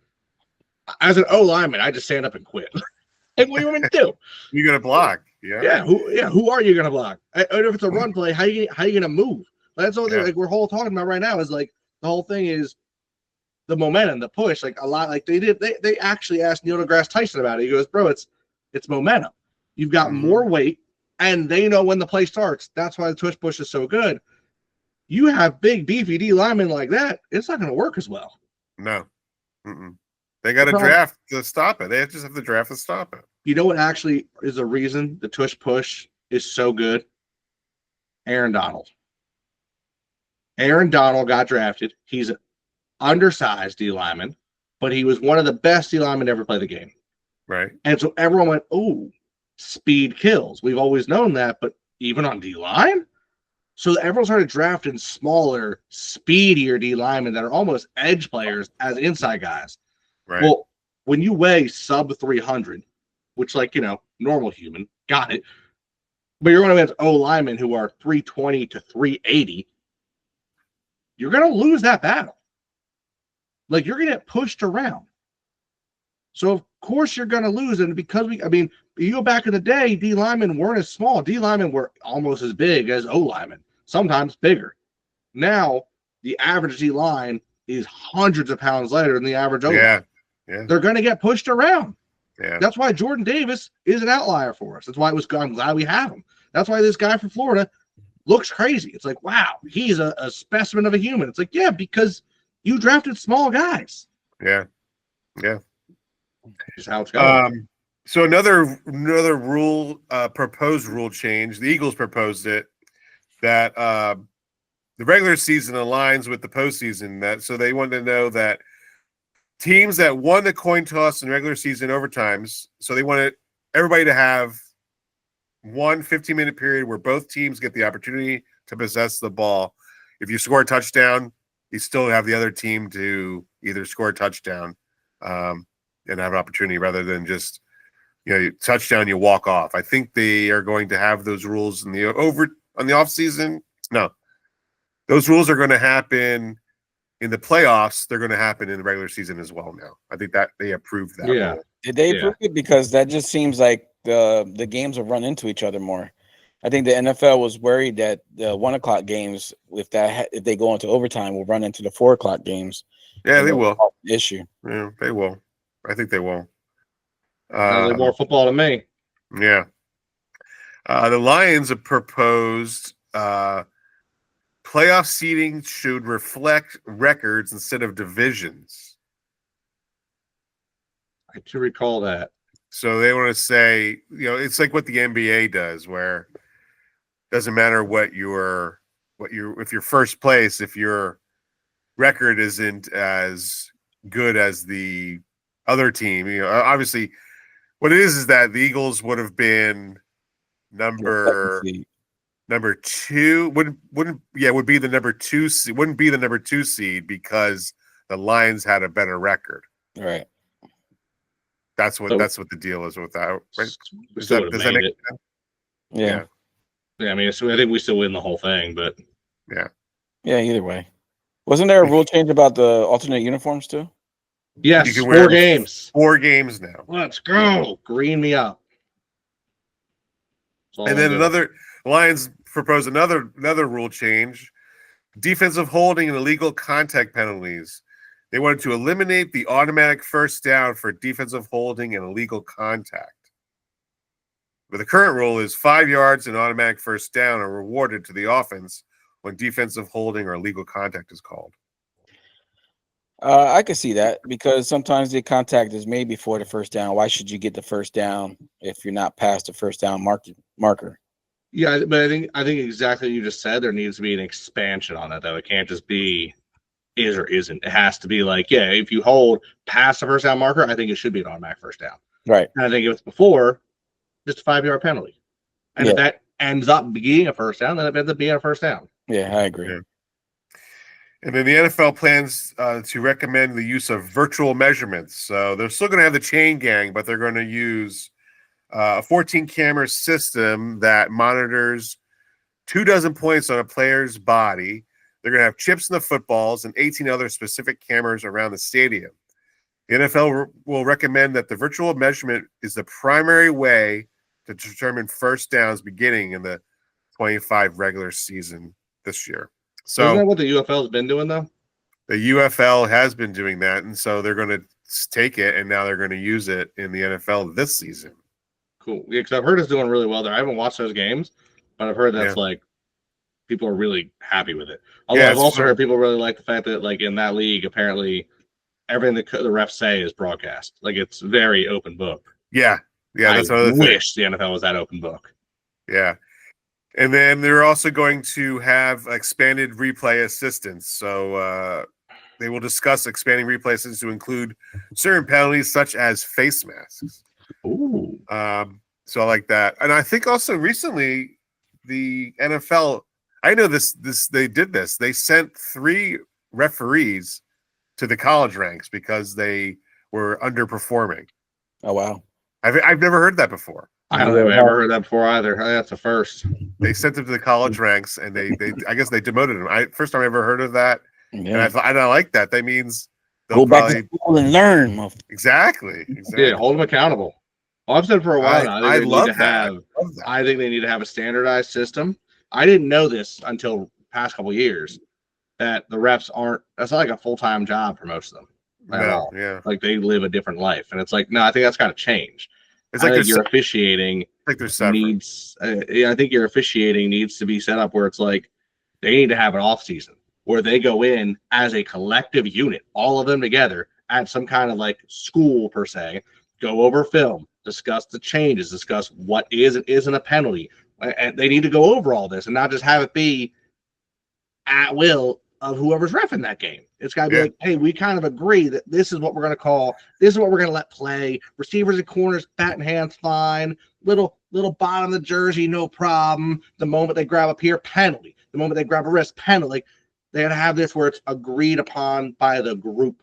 As an O-lineman, I just stand up and quit. Like, what do you want me to do? You're gonna block, Who are you gonna block? And if it's a run play, how you gonna move? That's all. Like we're all talking about right now is like the whole thing is the momentum, the push. Like a lot, like they actually asked Neil deGrasse Tyson about it. He goes, bro, it's momentum. You've got more weight, and they know when the play starts. That's why the tush push is so good. You have big beefy D linemen like that, it's not gonna work as well. No. They got to draft to stop it. They just have to draft to stop it. You know what actually is the reason the tush push is so good? Aaron Donald. Aaron Donald got drafted. He's an undersized D lineman, but he was one of the best D linemen to ever play the game. Right. And so everyone went, oh, speed kills. We've always known that, but even on D line? So everyone started drafting smaller, speedier D linemen that are almost edge players as inside guys. Right. Well, when you weigh sub 300, which, like, normal human, got it. But you're going against O-linemen who are 320 to 380. You're going to lose that battle. Like, you're going to get pushed around. So of course you're going to lose. And because you go back in the day, D linemen weren't as small. D linemen were almost as big as O linemen, sometimes bigger. Now the average D line is hundreds of pounds lighter than the average O line. Yeah. They're going to get pushed around. Yeah. That's why Jordan Davis is an outlier for us. That's why I'm glad we have him. That's why this guy from Florida looks crazy. It's like, wow, he's a specimen of a human. It's like, yeah, because you drafted small guys. Yeah. Just how it's going. So another rule, proposed rule change. The Eagles proposed it that the regular season aligns with the postseason. So they wanted to know that teams that won the coin toss in regular season overtimes. So they wanted everybody to have one 15-minute period where both teams get the opportunity to possess the ball. If you score a touchdown, you still have the other team to either score a touchdown and have an opportunity rather than just, touchdown, you walk off. I think they are going to have those rules on the off season. No, those rules are going to happen in the playoffs. They're going to happen in the regular season as well. Now, I think that they approved that. Yeah. Rule. Did they approve it? Because that just seems like the games will run into each other more. I think the NFL was worried that the 1 o'clock games, if they go into overtime, will run into the 4 o'clock games. Yeah, they will. Issue. Yeah, they will. I think they will. Sounds like more football to me. Yeah. The Lions have proposed playoff seeding should reflect records instead of divisions. I do recall that. So they want to say, it's like what the NBA does, where it doesn't matter if you're first place, if your record isn't as good as the other team. Obviously, what it is that the Eagles would have been number two. Would be the number 2 seed. Wouldn't be the number 2 seed because the Lions had a better record. Right. That's what the deal is with that. Right? Does that make sense? Yeah. Yeah, I mean, I think we still win the whole thing, but yeah. Either way, wasn't there a rule change about the alternate uniforms too? Yes, you can 4 games. 4 games now. Let's go. Green me up. And then Lions proposed another rule change: defensive holding and illegal contact penalties. They wanted to eliminate the automatic first down for defensive holding and illegal contact. But the current rule is 5 yards and automatic first down are rewarded to the offense when defensive holding or illegal contact is called. I could see that because sometimes the contact is made before the first down. Why should you get the first down if you're not past the first down marker? Yeah, but I think exactly what you just said. There needs to be an expansion on that, though. It can't just be is or isn't. It has to be like, if you hold past the first down marker, I think it should be an automatic first down. Right. And I think if it's before, just a 5-yard penalty. And if that ends up being a first down, then it ends up being a first down. Yeah, I agree. Yeah. And then the NFL plans to recommend the use of virtual measurements. So they're still going to have the chain gang, but they're going to use a 14-camera system that monitors 24 points on a player's body. They're going to have chips in the footballs and 18 other specific cameras around the stadium. The NFL will recommend that the virtual measurement is the primary way to determine first downs beginning in the 25 regular season this year. So isn't that what the UFL has been doing, though? The UFL has been doing that, and so they're going to take it, and now they're going to use it in the NFL this season. Cool. Yeah, because I've heard it's doing really well there. I haven't watched those games, but I've heard that's like people are really happy with it. Although I've also heard people really like the fact that, like, in that league, apparently everything the refs say is broadcast. Like, it's very open book. Yeah. That's I wish the NFL was that open book. Yeah. And then they're also going to have expanded replay assistance. So they will discuss expanding replay assistance to include certain penalties such as face masks. Ooh. So I like that. And I think also recently the NFL, I know this they did this. They sent 3 referees to the college ranks because they were underperforming. Oh, wow. I've never heard that before. I don't think I've ever heard that before either. That's a first. They sent them to the college ranks, and they I guess they demoted him. First time I ever heard of that, and I like that. That means Go back to school and learn. Exactly. Yeah, hold them accountable. Well, I've said for a while now. I think they need to have a standardized system. I didn't know this until past couple of years that the refs aren't. That's not like a full-time job for most of them at all. Yeah, like they live a different life, and it's like no, I think that's got to change. It's like your officiating needs. I think your officiating needs to be set up where it's like they need to have an off season where they go in as a collective unit, all of them together at some kind of like school per se, go over film, discuss the changes, discuss what is and isn't a penalty. And they need to go over all this and not just have it be at will of whoever's reffing that game. It's got to be like, hey, we kind of agree that this is what we're going to call. This is what we're going to let play. Receivers and corners, bat and hands, fine. Little bottom of the jersey, no problem. The moment they grab up here, penalty. The moment they grab a wrist, penalty. Like, they got to have this where it's agreed upon by the group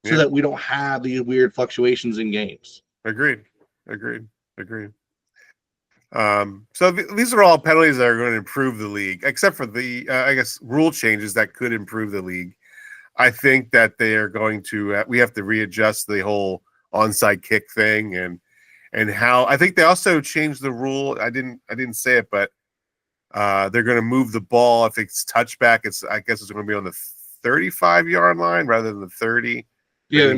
so that we don't have these weird fluctuations in games. Agreed. So these are all penalties that are going to improve the league, except for the, I guess, rule changes that could improve the league. I think that they are going to, we have to readjust the whole onside kick thing and how, I think they also changed the rule. I didn't say it, but they're going to move the ball. If it's touchback, I guess it's going to be on the 35-yard line rather than the 30. Yeah,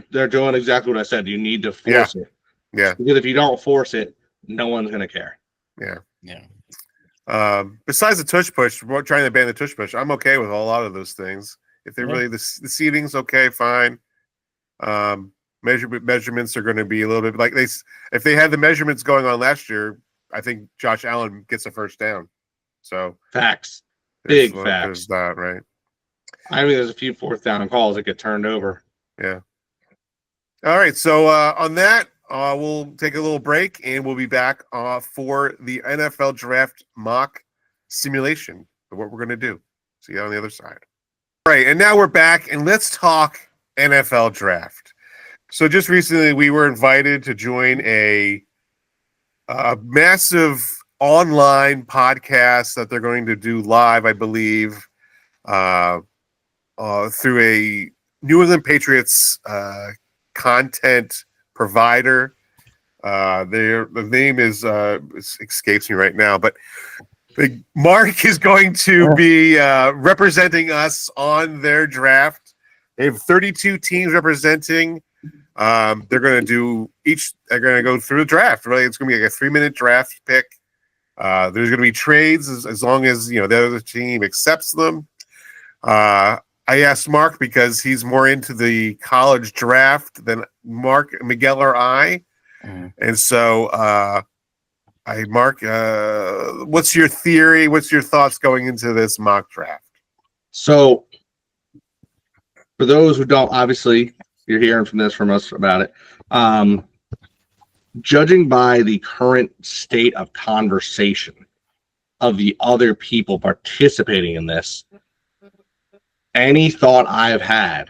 they're doing exactly what I said. You need to force it. Yeah. Because if you don't force it, no one's going to care. Yeah. Besides the tush push, we're trying to ban the tush push. I'm okay with a lot of those things. If they're really the seating's okay, fine. Measurements are going to be a little bit like if they had the measurements going on last year, I think Josh Allen gets a first down. So facts, big facts. There's that, right? I mean, there's a few fourth down calls that get turned over. Yeah. All right. So on that, we'll take a little break and we'll be back for the NFL draft mock simulation of what we're going to do. See you on the other side. All right. And now we're back and let's talk NFL draft. So just recently we were invited to join a massive online podcast that they're going to do live, I believe, through a New England Patriots content provider. The name is escapes me right now, but Mark is going to be representing us on their draft. They have 32 teams representing. They're going to go through the draft. Really, it's going to be like a 3-minute draft pick. There's going to be trades as long as the other team accepts them. I asked Mark because he's more into the college draft than Miguel or I. And so, Mark, what's your theory? What's your thoughts going into this mock draft? So, for those who don't, obviously, you're hearing from us about it. Judging by the current state of conversation of the other people participating in this, any thought I've had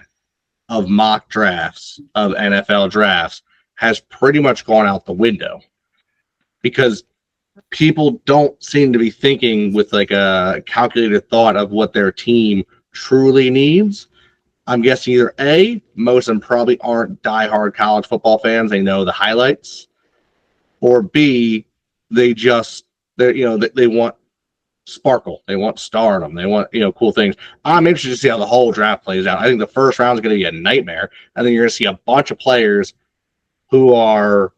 of mock drafts, of NFL drafts, has pretty much gone out the window because people don't seem to be thinking with like a calculated thought of what their team truly needs. I'm guessing either A, most of them probably aren't diehard college football fans. They know the highlights. Or B, they want sparkle. They want stardom. They want, cool things. I'm interested to see how the whole draft plays out. I think the first round is going to be a nightmare. I think you're going to see a bunch of players who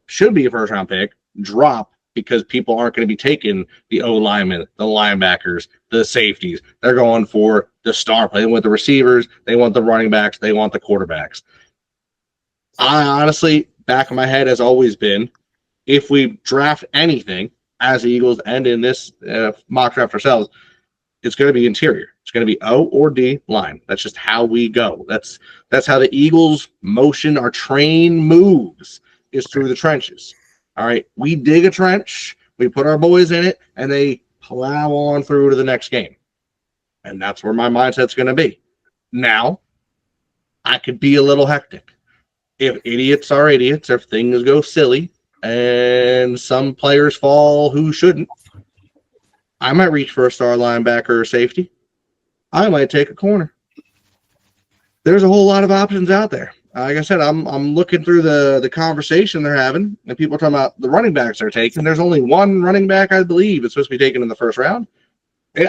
should be a first round pick drop because people aren't going to be taking the O linemen, the linebackers, the safeties. They're going for the star play. They want the receivers. They want the running backs. They want the quarterbacks. I honestly, back of my head has always been, if we draft anything as the Eagles and in this mock draft ourselves, it's going to be interior. It's going to be O or D line. That's just how we go. That's how the Eagles motion, our train moves, is through the trenches. All right, we dig a trench, we put our boys in it, and they plow on through to the next game. And that's where my mindset's going to be. Now, I could be a little hectic. If idiots are idiots, if things go silly, and some players fall who shouldn't, I might reach for a star linebacker or safety. I might take a corner. there's a whole lot of options out there. Like I said, I'm looking through the conversation they're having, and people are talking about the running backs they're taking. There's only one running back, I believe, it's supposed to be taken in the first round.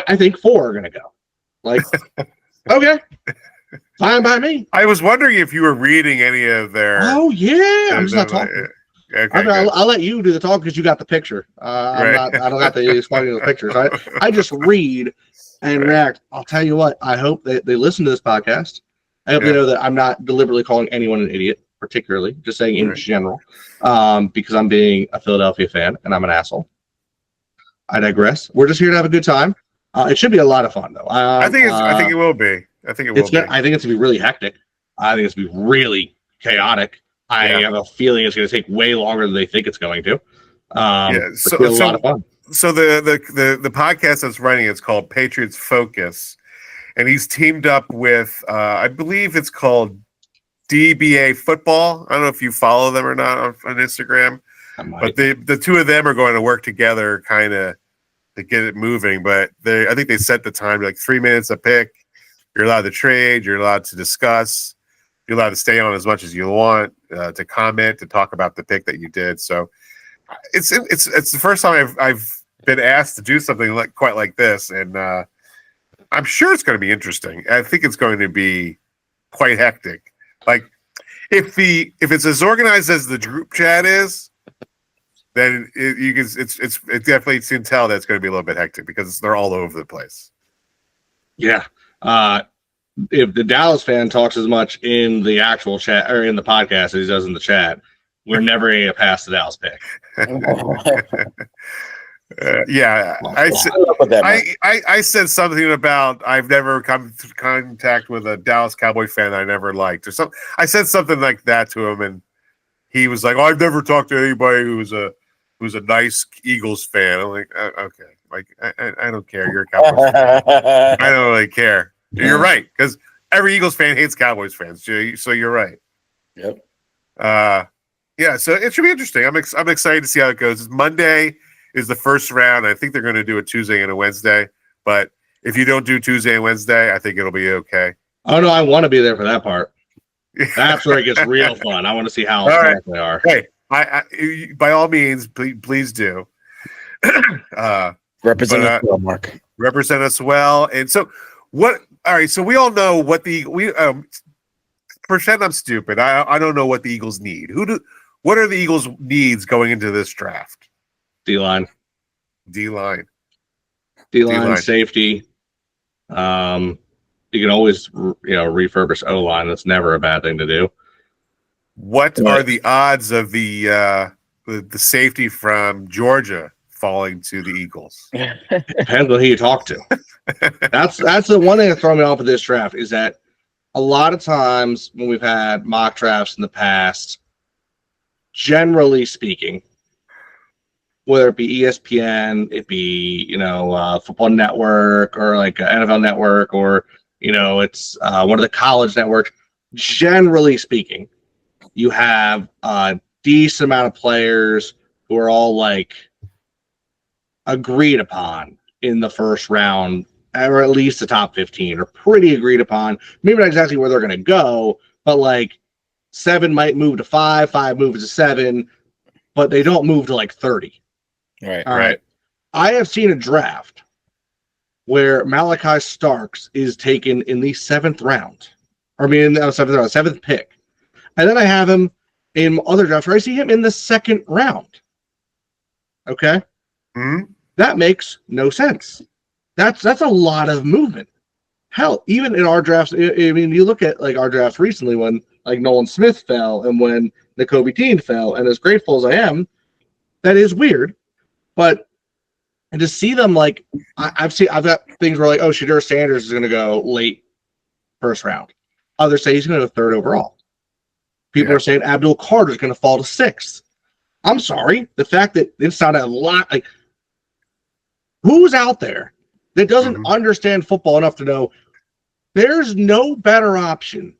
I think 4 are going to go. Like, okay, fine by me. I was wondering if you were reading any of their. Oh yeah, I'm just not talking. Okay, I'll let you do the talk because you got the picture. I don't got the explaining the pictures. I just read and react. I'll tell you what. I hope they listen to this podcast. I hope they know that I'm not deliberately calling anyone an idiot, particularly, just saying in general, because I'm being a Philadelphia fan and I'm an asshole. I digress. We're just here to have a good time. It should be a lot of fun, though. I think it will be. I think it will be. I think it's going to be really hectic. I think it's going to be really chaotic. I have a feeling it's going to take way longer than they think it's going to. So a lot of fun. So the podcast that's running, it's called Patriots Focus, and he's teamed up with I believe it's called DBA Football. I don't know if you follow them or not on Instagram, but the two of them are going to work together, kind of to get it moving. But I think they set the time like 3 minutes a pick. You're allowed to trade. You're allowed to discuss. You're allowed to stay on as much as you want, to comment, to talk about the pick that you did. So it's the first time I've been asked to do something quite like this, and I'm sure it's going to be interesting. I think it's going to be quite hectic. Like if it's as organized as the group chat is, then it definitely you can tell that it's going to be a little bit hectic because they're all over the place. Yeah. If the Dallas fan talks as much in the actual chat or in the podcast as he does in the chat, we're never going to pass the Dallas pick. I said something about I've never come to contact with a Dallas Cowboy fan I never liked or something. I said something like that to him, and he was like, "Oh, I've never talked to anybody who's a nice Eagles fan." I'm like, okay, like I don't care. You're a Cowboys fan. I don't really care. You're right, because every Eagles fan hates Cowboys fans. So you're right. Yep. So it should be interesting. I'm excited to see how it goes. Monday is the first round. I think they're going to do a Tuesday and a Wednesday. But if you don't do Tuesday and Wednesday, I think it'll be okay. Oh no, I want to be there for that part. That's where it gets real fun. I want to see how smart they are. Hey, I by all means, please do. Represent us well, Mark. Represent us well. And so what? All right. So we all know what pretend I'm stupid. I don't know what the Eagles need. What are the Eagles' needs going into this draft? D-line, safety. You can always refurbish O-line. That's never a bad thing to do. What are the odds of the safety from Georgia falling to the Eagles? Depends on who you talk to. That's the one thing that throws me off of this draft is that a lot of times when we've had mock drafts in the past, generally speaking, whether it be ESPN, it be Football Network or like NFL Network, or it's one of the college networks. Generally speaking, you have a decent amount of players who are all like agreed upon in the first round, or at least the top 15 are pretty agreed upon. Maybe not exactly where they're going to go, but like 7 might move to 5, 5 moves to 7, but they don't move to like 30. Right. All right. I have seen a draft where Malachi Starks is taken in the 7th round. Seventh pick. And then I have him in other drafts where I see him in the 2nd round. Okay? Mm-hmm. That makes no sense. That's a lot of movement. Hell, even in our drafts, I mean, you look at like our drafts recently when like Nolan Smith fell and when Nakobe Dean fell, and as grateful as I am, that is weird. But and to see them like I've got things where like, oh, Shadur Sanders is going to go late 1st round. Others say he's going to go 3rd overall. People are saying Abdul Carter is going to fall to 6th. I'm sorry, the fact that it's not a lot. Like, who's out there that doesn't understand football enough to know there's no better option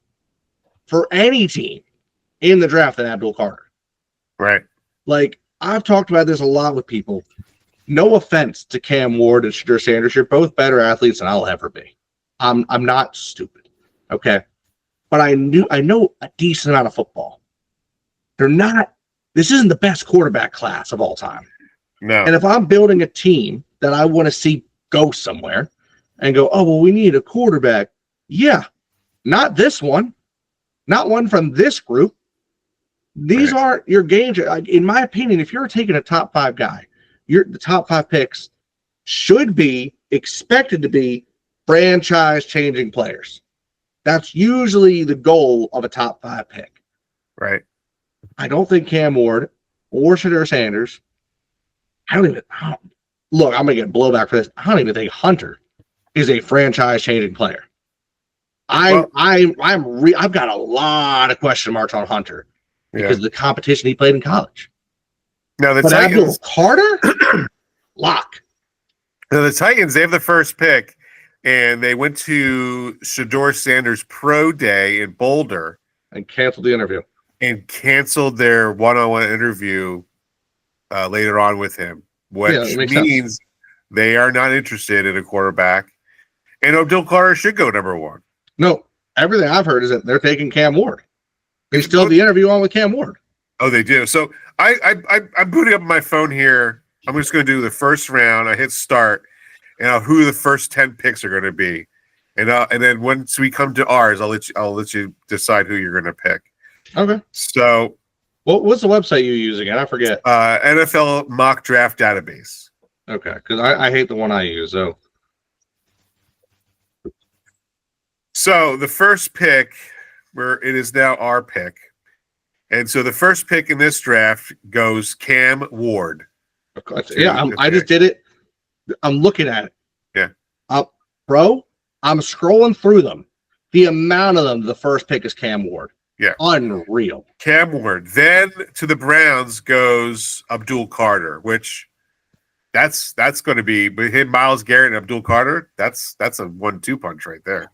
for any team in the draft than Abdul Carter? Right. Like, I've talked about this a lot with people. No offense to Cam Ward and Shadur Sanders. You're both better athletes than I'll ever be. I'm not stupid. Okay. but I know a decent amount of football. This isn't the best quarterback class of all time. No. And if I'm building a team that I want to see go somewhere and go, oh, well, we need a quarterback. Yeah, not this one. Not one from this group. These aren't your games. In my opinion, if you're taking a top 5 guy, the top 5 picks should be expected to be franchise-changing players. That's usually the goal of a top 5 pick. Right. I don't think Cam Ward or Shedeur Sanders. Look, I'm gonna get blowback for this. I don't even think Hunter is a franchise-changing player. I've got a lot of question marks on Hunter because of the competition he played in college. Now the Titans, Carter, lock. Now the Titans, they have the first pick, and they went to Shedeur Sanders' pro day in Boulder and canceled the interview. And canceled their one-on-one interview later on with him, which means they are not interested in a quarterback. And Abdul Carter should go number 1. No, everything I've heard is that they're taking Cam Ward. They still have the interview on with Cam Ward. Oh, they do. So I'm booting up my phone here. I'm just going to do the first round. I hit start, and who the first 10 picks are going to be, and then once we come to ours, I'll let you decide who you're going to pick. Okay. So, what's the website you use again? I forget. NFL mock draft database. Okay, because I hate the one I use. So the first pick, where it is now our pick, and so the first pick in this draft goes Cam Ward. Yeah, I just did it. I'm looking at it. Yeah. Bro, I'm scrolling through them. The amount of them, the first pick is Cam Ward. Yeah. Unreal. Cam Ward. Then to the Browns goes Abdul Carter, which that's going to be with him, Myles Garrett, and Abdul Carter. That's a 1-2 punch right there.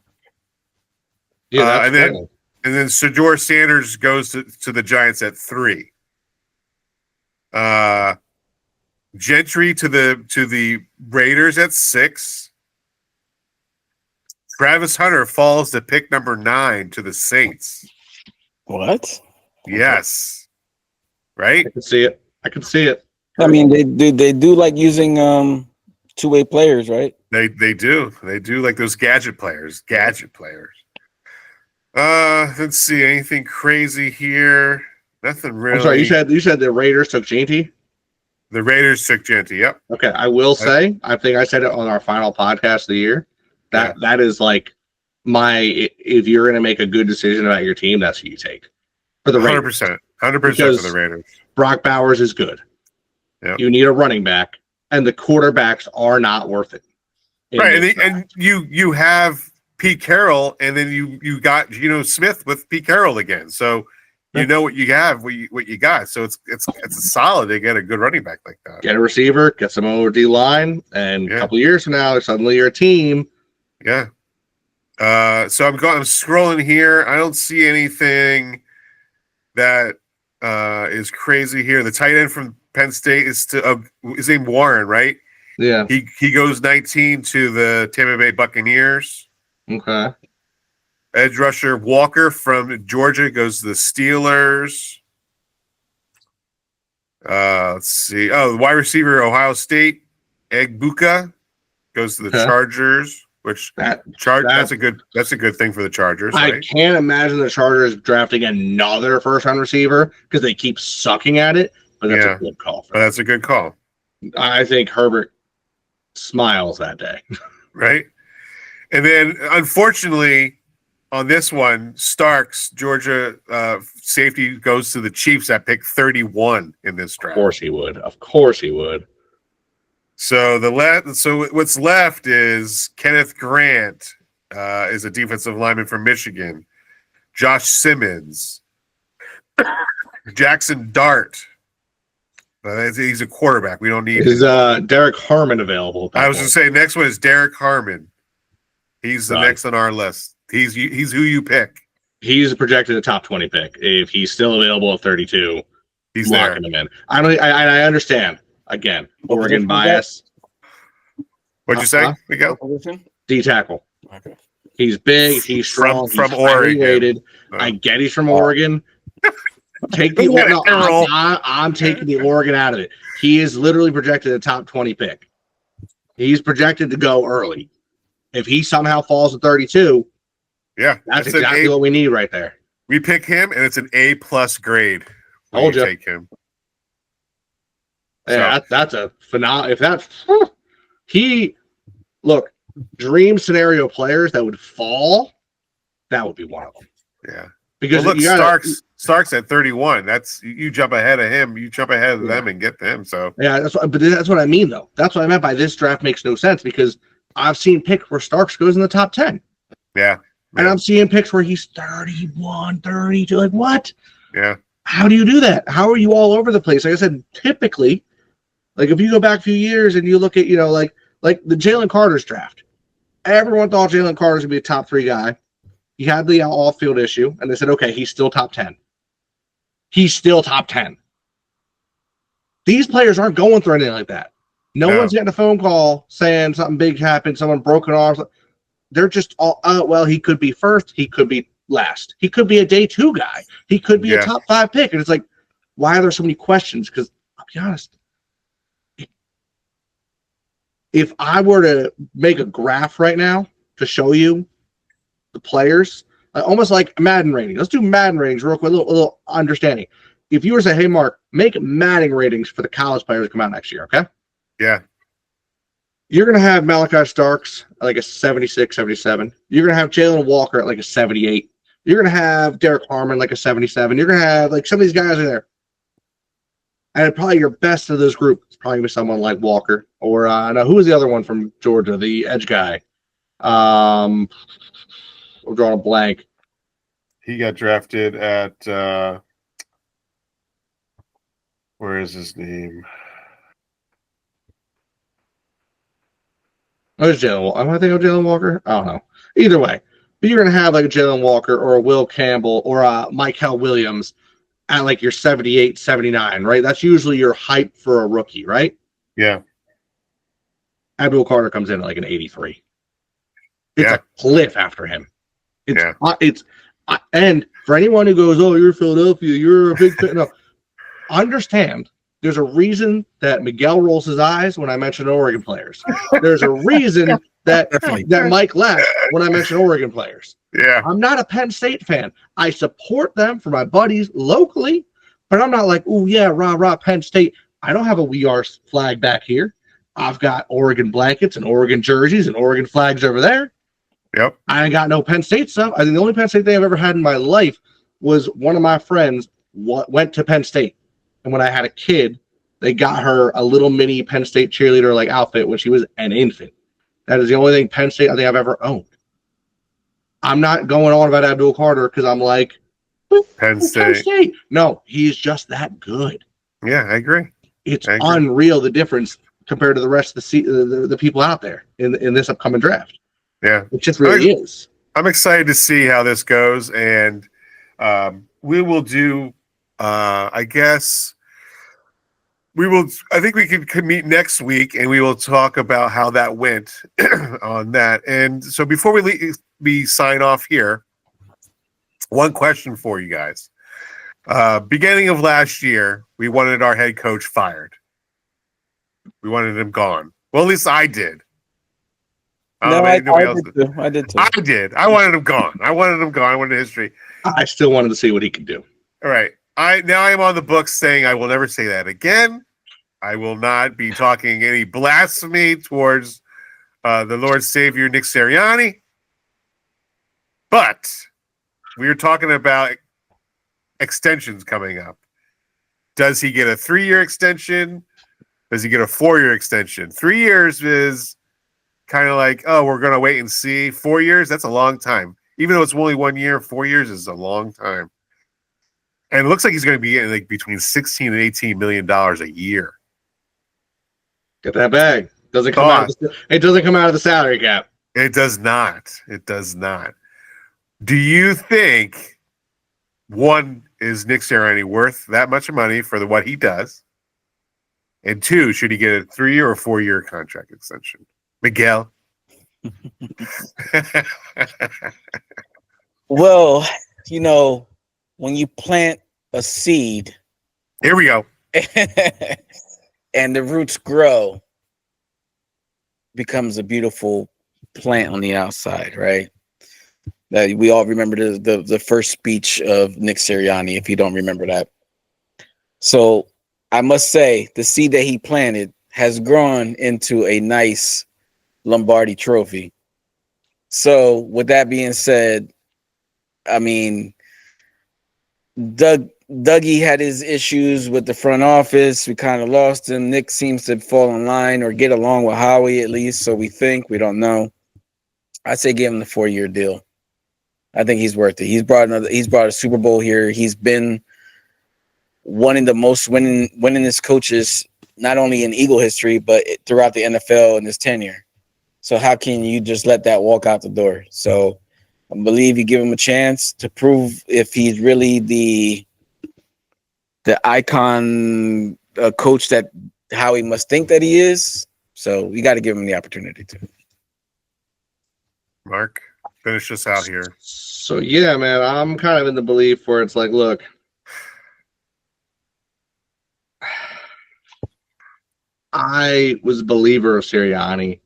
Yeah, and then Shedeur Sanders goes to the Giants at 3. Gentry to the Raiders at 6. Travis Hunter falls to pick number 9 to the Saints. What? Yes. Right? I can see it. I mean, they do like using two-way players, right? They do. They do like those gadget players. Let's see. Anything crazy here? Nothing really. I'm sorry, you said the Raiders took Genty? The Raiders took Genty, yep. Okay, I will say, I think I said it on our final podcast of the year. That is like if you're going to make a good decision about your team, that's who you take. For the Raiders. 100% Because for the Raiders. Brock Bowers is good. Yep. You need a running back, and the quarterbacks are not worth it. Right, and you have Pete Carroll, and then you got Smith with Pete Carroll again. So you know what you have, what you got. So it's solid to get a good running back like that. Get a receiver, get some OD line, and a couple of years from now, suddenly you're a team. Yeah. So I'm scrolling here. I don't see anything that is crazy here. The tight end from Penn State is his name Warren, right? Yeah. He goes 19 to the Tampa Bay Buccaneers. Okay. Edge rusher Walker from Georgia goes to the Steelers. Let's see. Oh, the wide receiver Ohio State Egbuka goes to the Chargers, which that's a good thing for the Chargers. I right? can't imagine the Chargers drafting another first-round receiver because they keep sucking at it. But that's a good call. That's a good call. I think Herbert smiles that day. Right. And then, unfortunately, on this one, Starks, Georgia safety, goes to the Chiefs at pick 31 in this draft. Of course he would. So what's left is Kenneth Grant is a defensive lineman from Michigan. Josh Simmons. Jackson Dart. He's a quarterback. We don't need. Is Derek Harmon available? I was going to say next one is Derek Harmon. He's the next on our list. He's who you pick. He's projected a top 20 pick. If he's still available at 32, he's locking him in. I understand. Again, Oregon bias. What'd you say? Miguel? D tackle. Okay. He's big. He's strong. From he's highly Oregon. rated. I get he's from Oregon. Take the I'm taking the Oregon out of it. He is literally projected a top 20 pick. He's projected to go early. If he somehow falls to 32, that's exactly what we need right there. We pick him, and it's an A+ grade. Told you. Take him. Yeah, that's a phenomenal. If that's dream scenario players that would fall, that would be one of them. Yeah, because look, Stark's at 31. That's you jump ahead of him. You jump ahead of them and get them. So yeah, that's what I mean though. That's what I meant by this draft makes no sense because I've seen picks where Starks goes in the top 10. Yeah. And I'm seeing picks where he's 31, 32. Like what? Yeah. How do you do that? How are you all over the place? Like I said, typically, like if you go back a few years and you look at, like the Jalen Carter's draft, everyone thought Jalen Carter would be a top 3 guy. He had the off-field issue, and they said, okay, he's still top 10. He's still top 10. These players aren't going through anything like that. No one's getting a phone call saying something big happened, someone broke an arm. They're just all, well, he could be first, he could be last. He could be a day 2 guy. He could be a top 5 pick. And it's like, why are there so many questions? Because I'll be honest, if I were to make a graph right now to show you the players, almost like Madden rating. Let's do Madden ratings real quick, a little understanding. If you were to say, hey, Mark, make Madden ratings for the college players that come out next year, okay? Yeah. You're going to have Malachi Starks at like a 76, 77. You're going to have Jalen Walker at like a 78. You're going to have Derek Harmon like a 77. You're going to have like some of these guys are there. And probably your best of this group is probably someone like Walker. Or no, who was the other one from Georgia, the edge guy? We're drawing a blank. He got drafted at where is his name? Oh, it's Jalen Walker. Am I thinking of Jalen Walker? I don't know. Either way, but you're going to have like a Jalen Walker or a Will Campbell or a Michael Williams at like your 78, 79, right? That's usually your hype for a rookie, right? Yeah. Abdul Carter comes in at like an 83. It's a cliff after him. And for anyone who goes, oh, you're Philadelphia, you're a big fan. No, understand. There's a reason that Miguel rolls his eyes when I mention Oregon players. There's a reason that Mike laughed when I mention Oregon players. Yeah. I'm not a Penn State fan. I support them for my buddies locally, but I'm not like, oh, yeah, rah, Penn State. I don't have a We Are flag back here. I've got Oregon blankets and Oregon jerseys and Oregon flags over there. Yep. I ain't got no Penn State stuff. I think the only Penn State thing I've ever had in my life was one of my friends went to Penn State. And when I had a kid, they got her a little mini Penn State cheerleader like outfit when she was an infant. That is the only thing Penn State I think I've ever owned. I'm not going on about Abdul Carter because I'm like, Penn State. No, he's just that good. Yeah, I agree. It's unreal the difference compared to the rest of the people out there in this upcoming draft. Yeah, it just really is. I'm excited to see how this goes, and we will do. I guess we will. I think we can meet next week, and we will talk about how that went on that. And so, before we sign off here, one question for you guys. Beginning of last year, we wanted our head coach fired. We wanted him gone. Well, at least I did. I did too. I did. I wanted him gone. I wanted history. I still wanted to see what he could do. All right. I am on the books saying I will never say that again. I will not be talking any blasphemy towards the Lord Savior Nick Sirianni. But we are talking about extensions coming up. Does he get a 3-year extension? Does he get a 4-year extension? 3 years is kind of like, oh, we're going to wait and see. 4 years, that's a long time. Even though it's only 1 year, 4 years is a long time. And it looks like he's going to be getting like between $16 and $18 million a year. Get that bag. It doesn't come out of the salary cap. It does not. It does not. Do you think, one, is Nick Sirianni worth that much money for what he does? And two, should he get a 3-year or 4-year contract extension? Miguel? Well, when you plant a seed, here we go, and the roots grow, becomes a beautiful plant on the outside, right? That we all remember the first speech of Nick Sirianni, if you don't remember that. So I must say, the seed that he planted has grown into a nice Lombardi trophy. So with that being said, I mean, Dougie had his issues with the front office. We kind of lost him. Nick seems to fall in line or get along with Howie at least. So we don't know. I say give him the 4-year deal. I think he's worth it. He's brought a Super Bowl here. He's been one of the most winningest coaches, not only in Eagle history, but throughout the NFL in his tenure. So how can you just let that walk out the door? So I believe you give him a chance to prove if he's really the icon coach that Howie must think that he is. So you got to give him the opportunity to. Mark, finish us out here. So yeah, man, I'm kind of in the belief where it's like, look, I was a believer of Sirianni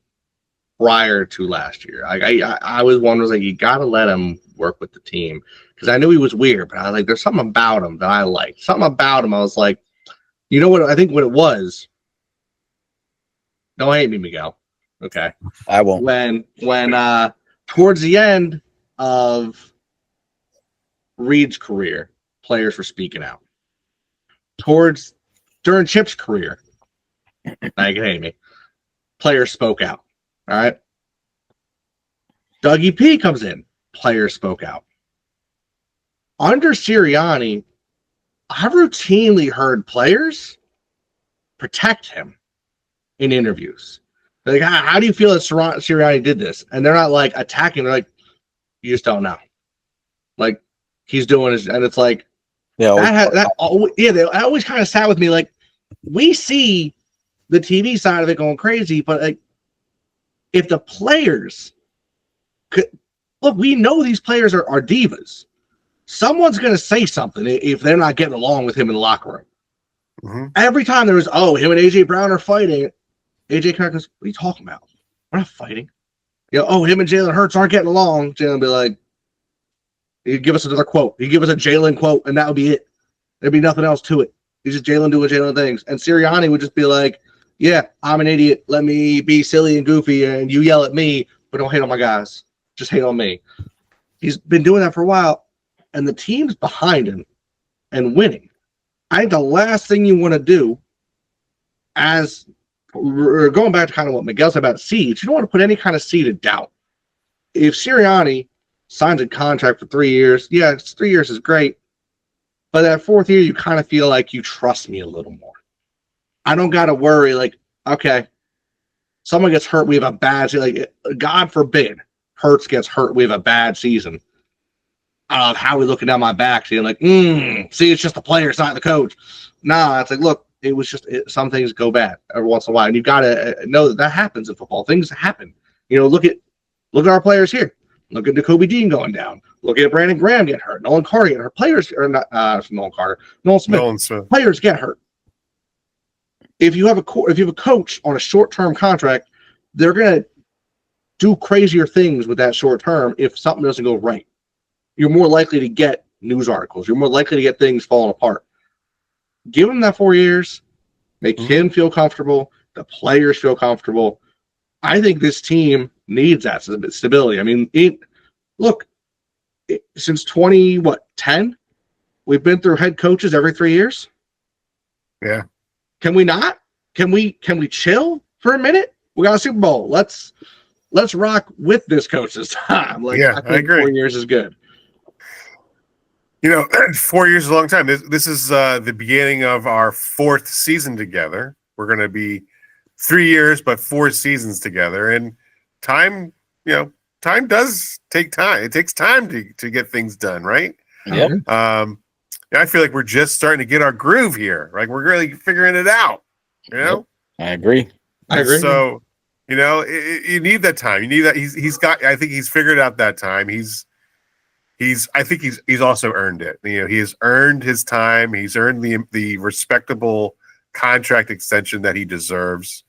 prior to last year. I was one was like, you got to let him work with the team, because I knew he was weird, but I was like, there's something about him that I liked. Something about him. I was like, you know what? I think what it was. Don't hate me, Miguel. Okay, I won't. When towards the end of Reed's career, players were speaking out. During Chip's career, now you can hate me, players spoke out. All right. Dougie P comes in, players spoke out. Under Sirianni, I routinely heard players protect him in interviews. They're like, how do you feel that Sirianni did this? And they're not like attacking. They're like, you just don't know. Like, he's doing his, and it's like, that always kind of sat with me. Like, we see the TV side of it going crazy, but like, if the players could look, we know these players are divas. Someone's going to say something if they're not getting along with him in the locker room. Mm-hmm. Every time there was, him and AJ Brown are fighting. AJ kind of goes, what are you talking about? We're not fighting. Him and Jalen Hurts aren't getting along. Jalen would be like, he'd give us another quote. He'd give us a Jalen quote, and that would be it. There'd be nothing else to it. He's just Jalen doing Jalen things. And Sirianni would just be like, yeah, I'm an idiot. Let me be silly and goofy, and you yell at me, but don't hate on my guys. Just hate on me. He's been doing that for a while, and the team's behind him and winning. I think the last thing you want to do, as we're going back to kind of what Miguel said about seeds, you don't want to put any kind of seed of doubt. If Sirianni signs a contract for 3 years, 3 years is great, but that 4th year, you kind of feel like you trust me a little more. I don't got to worry, like, okay, someone gets hurt, we have a bad season. Like, God forbid, Hurts gets hurt, we have a bad season. How are we looking down my back, saying like, see, it's just the player, it's not the coach. Nah, it's like, look, it was just some things go bad every once in a while, and you got to know that happens in football. Things happen. Look at our players here. Look at Jacoby Dean going down. Look at Brandon Graham getting hurt. Nolan Carter getting hurt. Players are not Nolan Carter. Nolan Smith. Players get hurt. If you have a coach on a short-term contract, they're going to do crazier things with that short term if something doesn't go right. You're more likely to get news articles. You're more likely to get things falling apart. Give him that 4 years. Make him feel comfortable. The players feel comfortable. I think this team needs that stability. I mean, since 2010, we've been through head coaches every 3 years. Yeah. Can we not? Can we chill for a minute? We got a Super Bowl. Let's rock with this coach this time. I think 4 years is good. 4 years is a long time. This is the beginning of our 4th season together. We're going to be 3 years, but 4 seasons together. And time does take time. It takes time to get things done, right? Yep. I feel like we're just starting to get our groove here. Like, we're really figuring it out. Yep. I agree. So You know, you need that time. You need that. He's got. I think he's figured out that time. I think he's also earned it. You know, he has earned his time. He's earned the respectable contract extension that he deserves.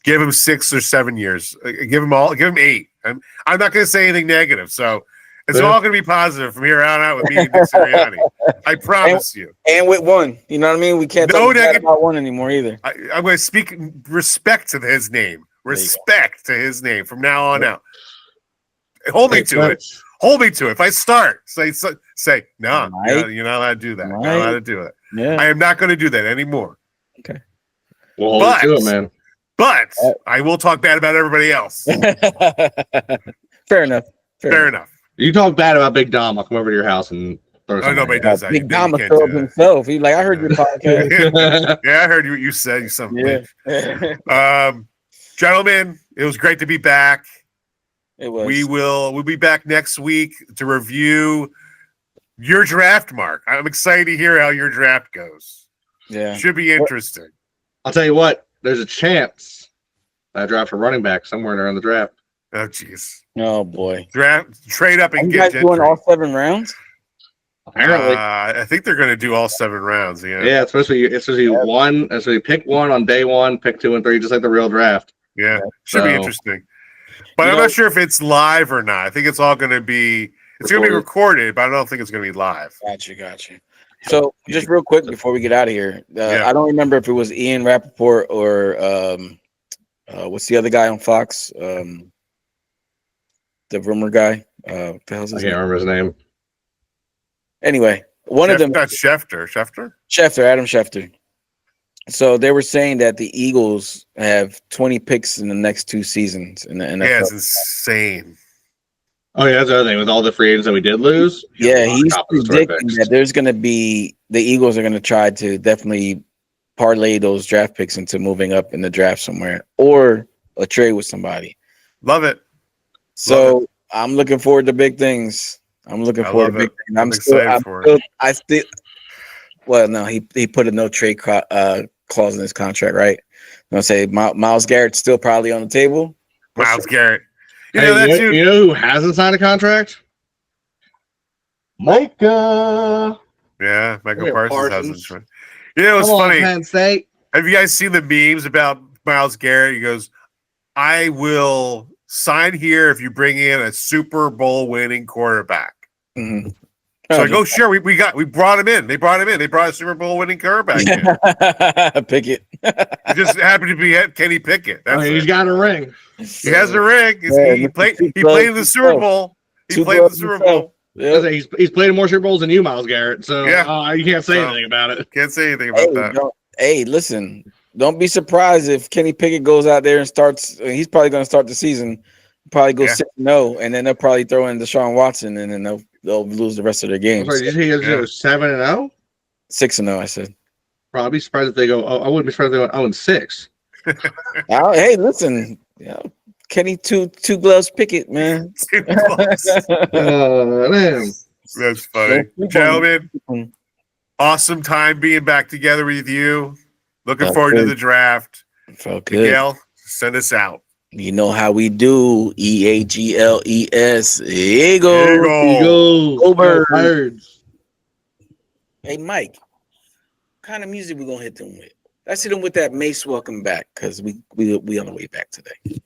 Give him 6 or 7 years. Give him 8. I'm not going to say anything negative. So it's all going to be positive from here on out with me and Nick Sirianni. I promise you. And with one, you know what I mean? We can't talk about one anymore either. I'm going to speak respect to his name. Respect to his name from now on out. Hold me to it. Hold me to it. If I start, say no, you're not allowed to do that. You're not allowed to do it. Yeah. I am not going to do that anymore. Okay. Well, hold you to it, man. But I will talk bad about everybody else. Fair enough. Fair enough. You talk bad about Big Dom, I'll come over to your house and throw something. Nobody does that. Big Dom will throw himself. He's like, I heard your podcast. Yeah, I heard what you said. You son of a bitch. Gentlemen, it was great to be back. It was. We'll be back next week to review your draft, Mark. I'm excited to hear how your draft goes. Yeah. Should be interesting. I'll tell you what, there's a chance I draft a running back somewhere around the draft. Oh, jeez. Oh, boy. Trade up and you get guys doing all 7 rounds? Apparently. I think they're going to do all 7 rounds. Yeah. Yeah, it's supposed to be one. So you pick one on day 1, pick 2 and 3, just like the real draft. Yeah. Should be interesting. But I'm not sure if it's live or not. I think it's all going to be recorded, but I don't think it's going to be live. Gotcha. So just real quick before we get out of here, I don't remember if it was Ian Rappaport or what's the other guy on Fox? The rumor guy. What the hell's his name? I can't remember his name. Anyway, one of them. That's Schefter. Adam Schefter. So they were saying that the Eagles have 20 picks in the next 2 seasons in the NFL. Yeah, it's insane. Oh, yeah, that's the other thing. With all the free agents that we did lose. Yeah, he's predicting that there's going to be – the Eagles are going to try to definitely parlay those draft picks into moving up in the draft somewhere or a trade with somebody. Love it. So I'm looking forward to big things. I'm looking forward to big things. I'm excited for it. Well, no, he put a no trade clause in his contract, right? I'm gonna say Myles Garrett's still probably on the table. Myles Garrett. You know who hasn't signed a contract? Micah. Yeah, Michael Parsons hasn't. You know, it's funny. Penn State. Have you guys seen the memes about Myles Garrett? He goes, "I will sign here if you bring in a Super Bowl winning quarterback." Mm-hmm. So sure, we brought him in. They brought him in. They brought a Super Bowl winning quarterback in. Pickett. It just happened to be Kenny Pickett. He's got a ring. He has a ring. He played in the Super Bowl. He played in the Super Bowl. Yeah. He's played in more Super Bowls than you, Myles Garrett. So you can't say anything about it. Can't say anything about that. Hey, listen. Don't be surprised if Kenny Pickett goes out there and starts. He's probably going to start the season. Probably go 6-0, and then they'll probably throw in Deshaun Watson, and then they'll lose the rest of their games. Sorry, did you say he goes 7-0? 6-0, I said. Probably surprised if they go. I wouldn't be surprised if they go 0-6. Hey, listen, Kenny two gloves Pickett, man. 2 gloves. Man. That's funny, gentlemen. Awesome time being back together with you. Looking forward to the draft. Felt good. Miguel, send us out. You know how we do. EAGLES. Eagles. Go Birds. Hey, Mike. What kind of music we gonna hit them with? Let's hit them with that Mace Welcome Back, because we on the way back today.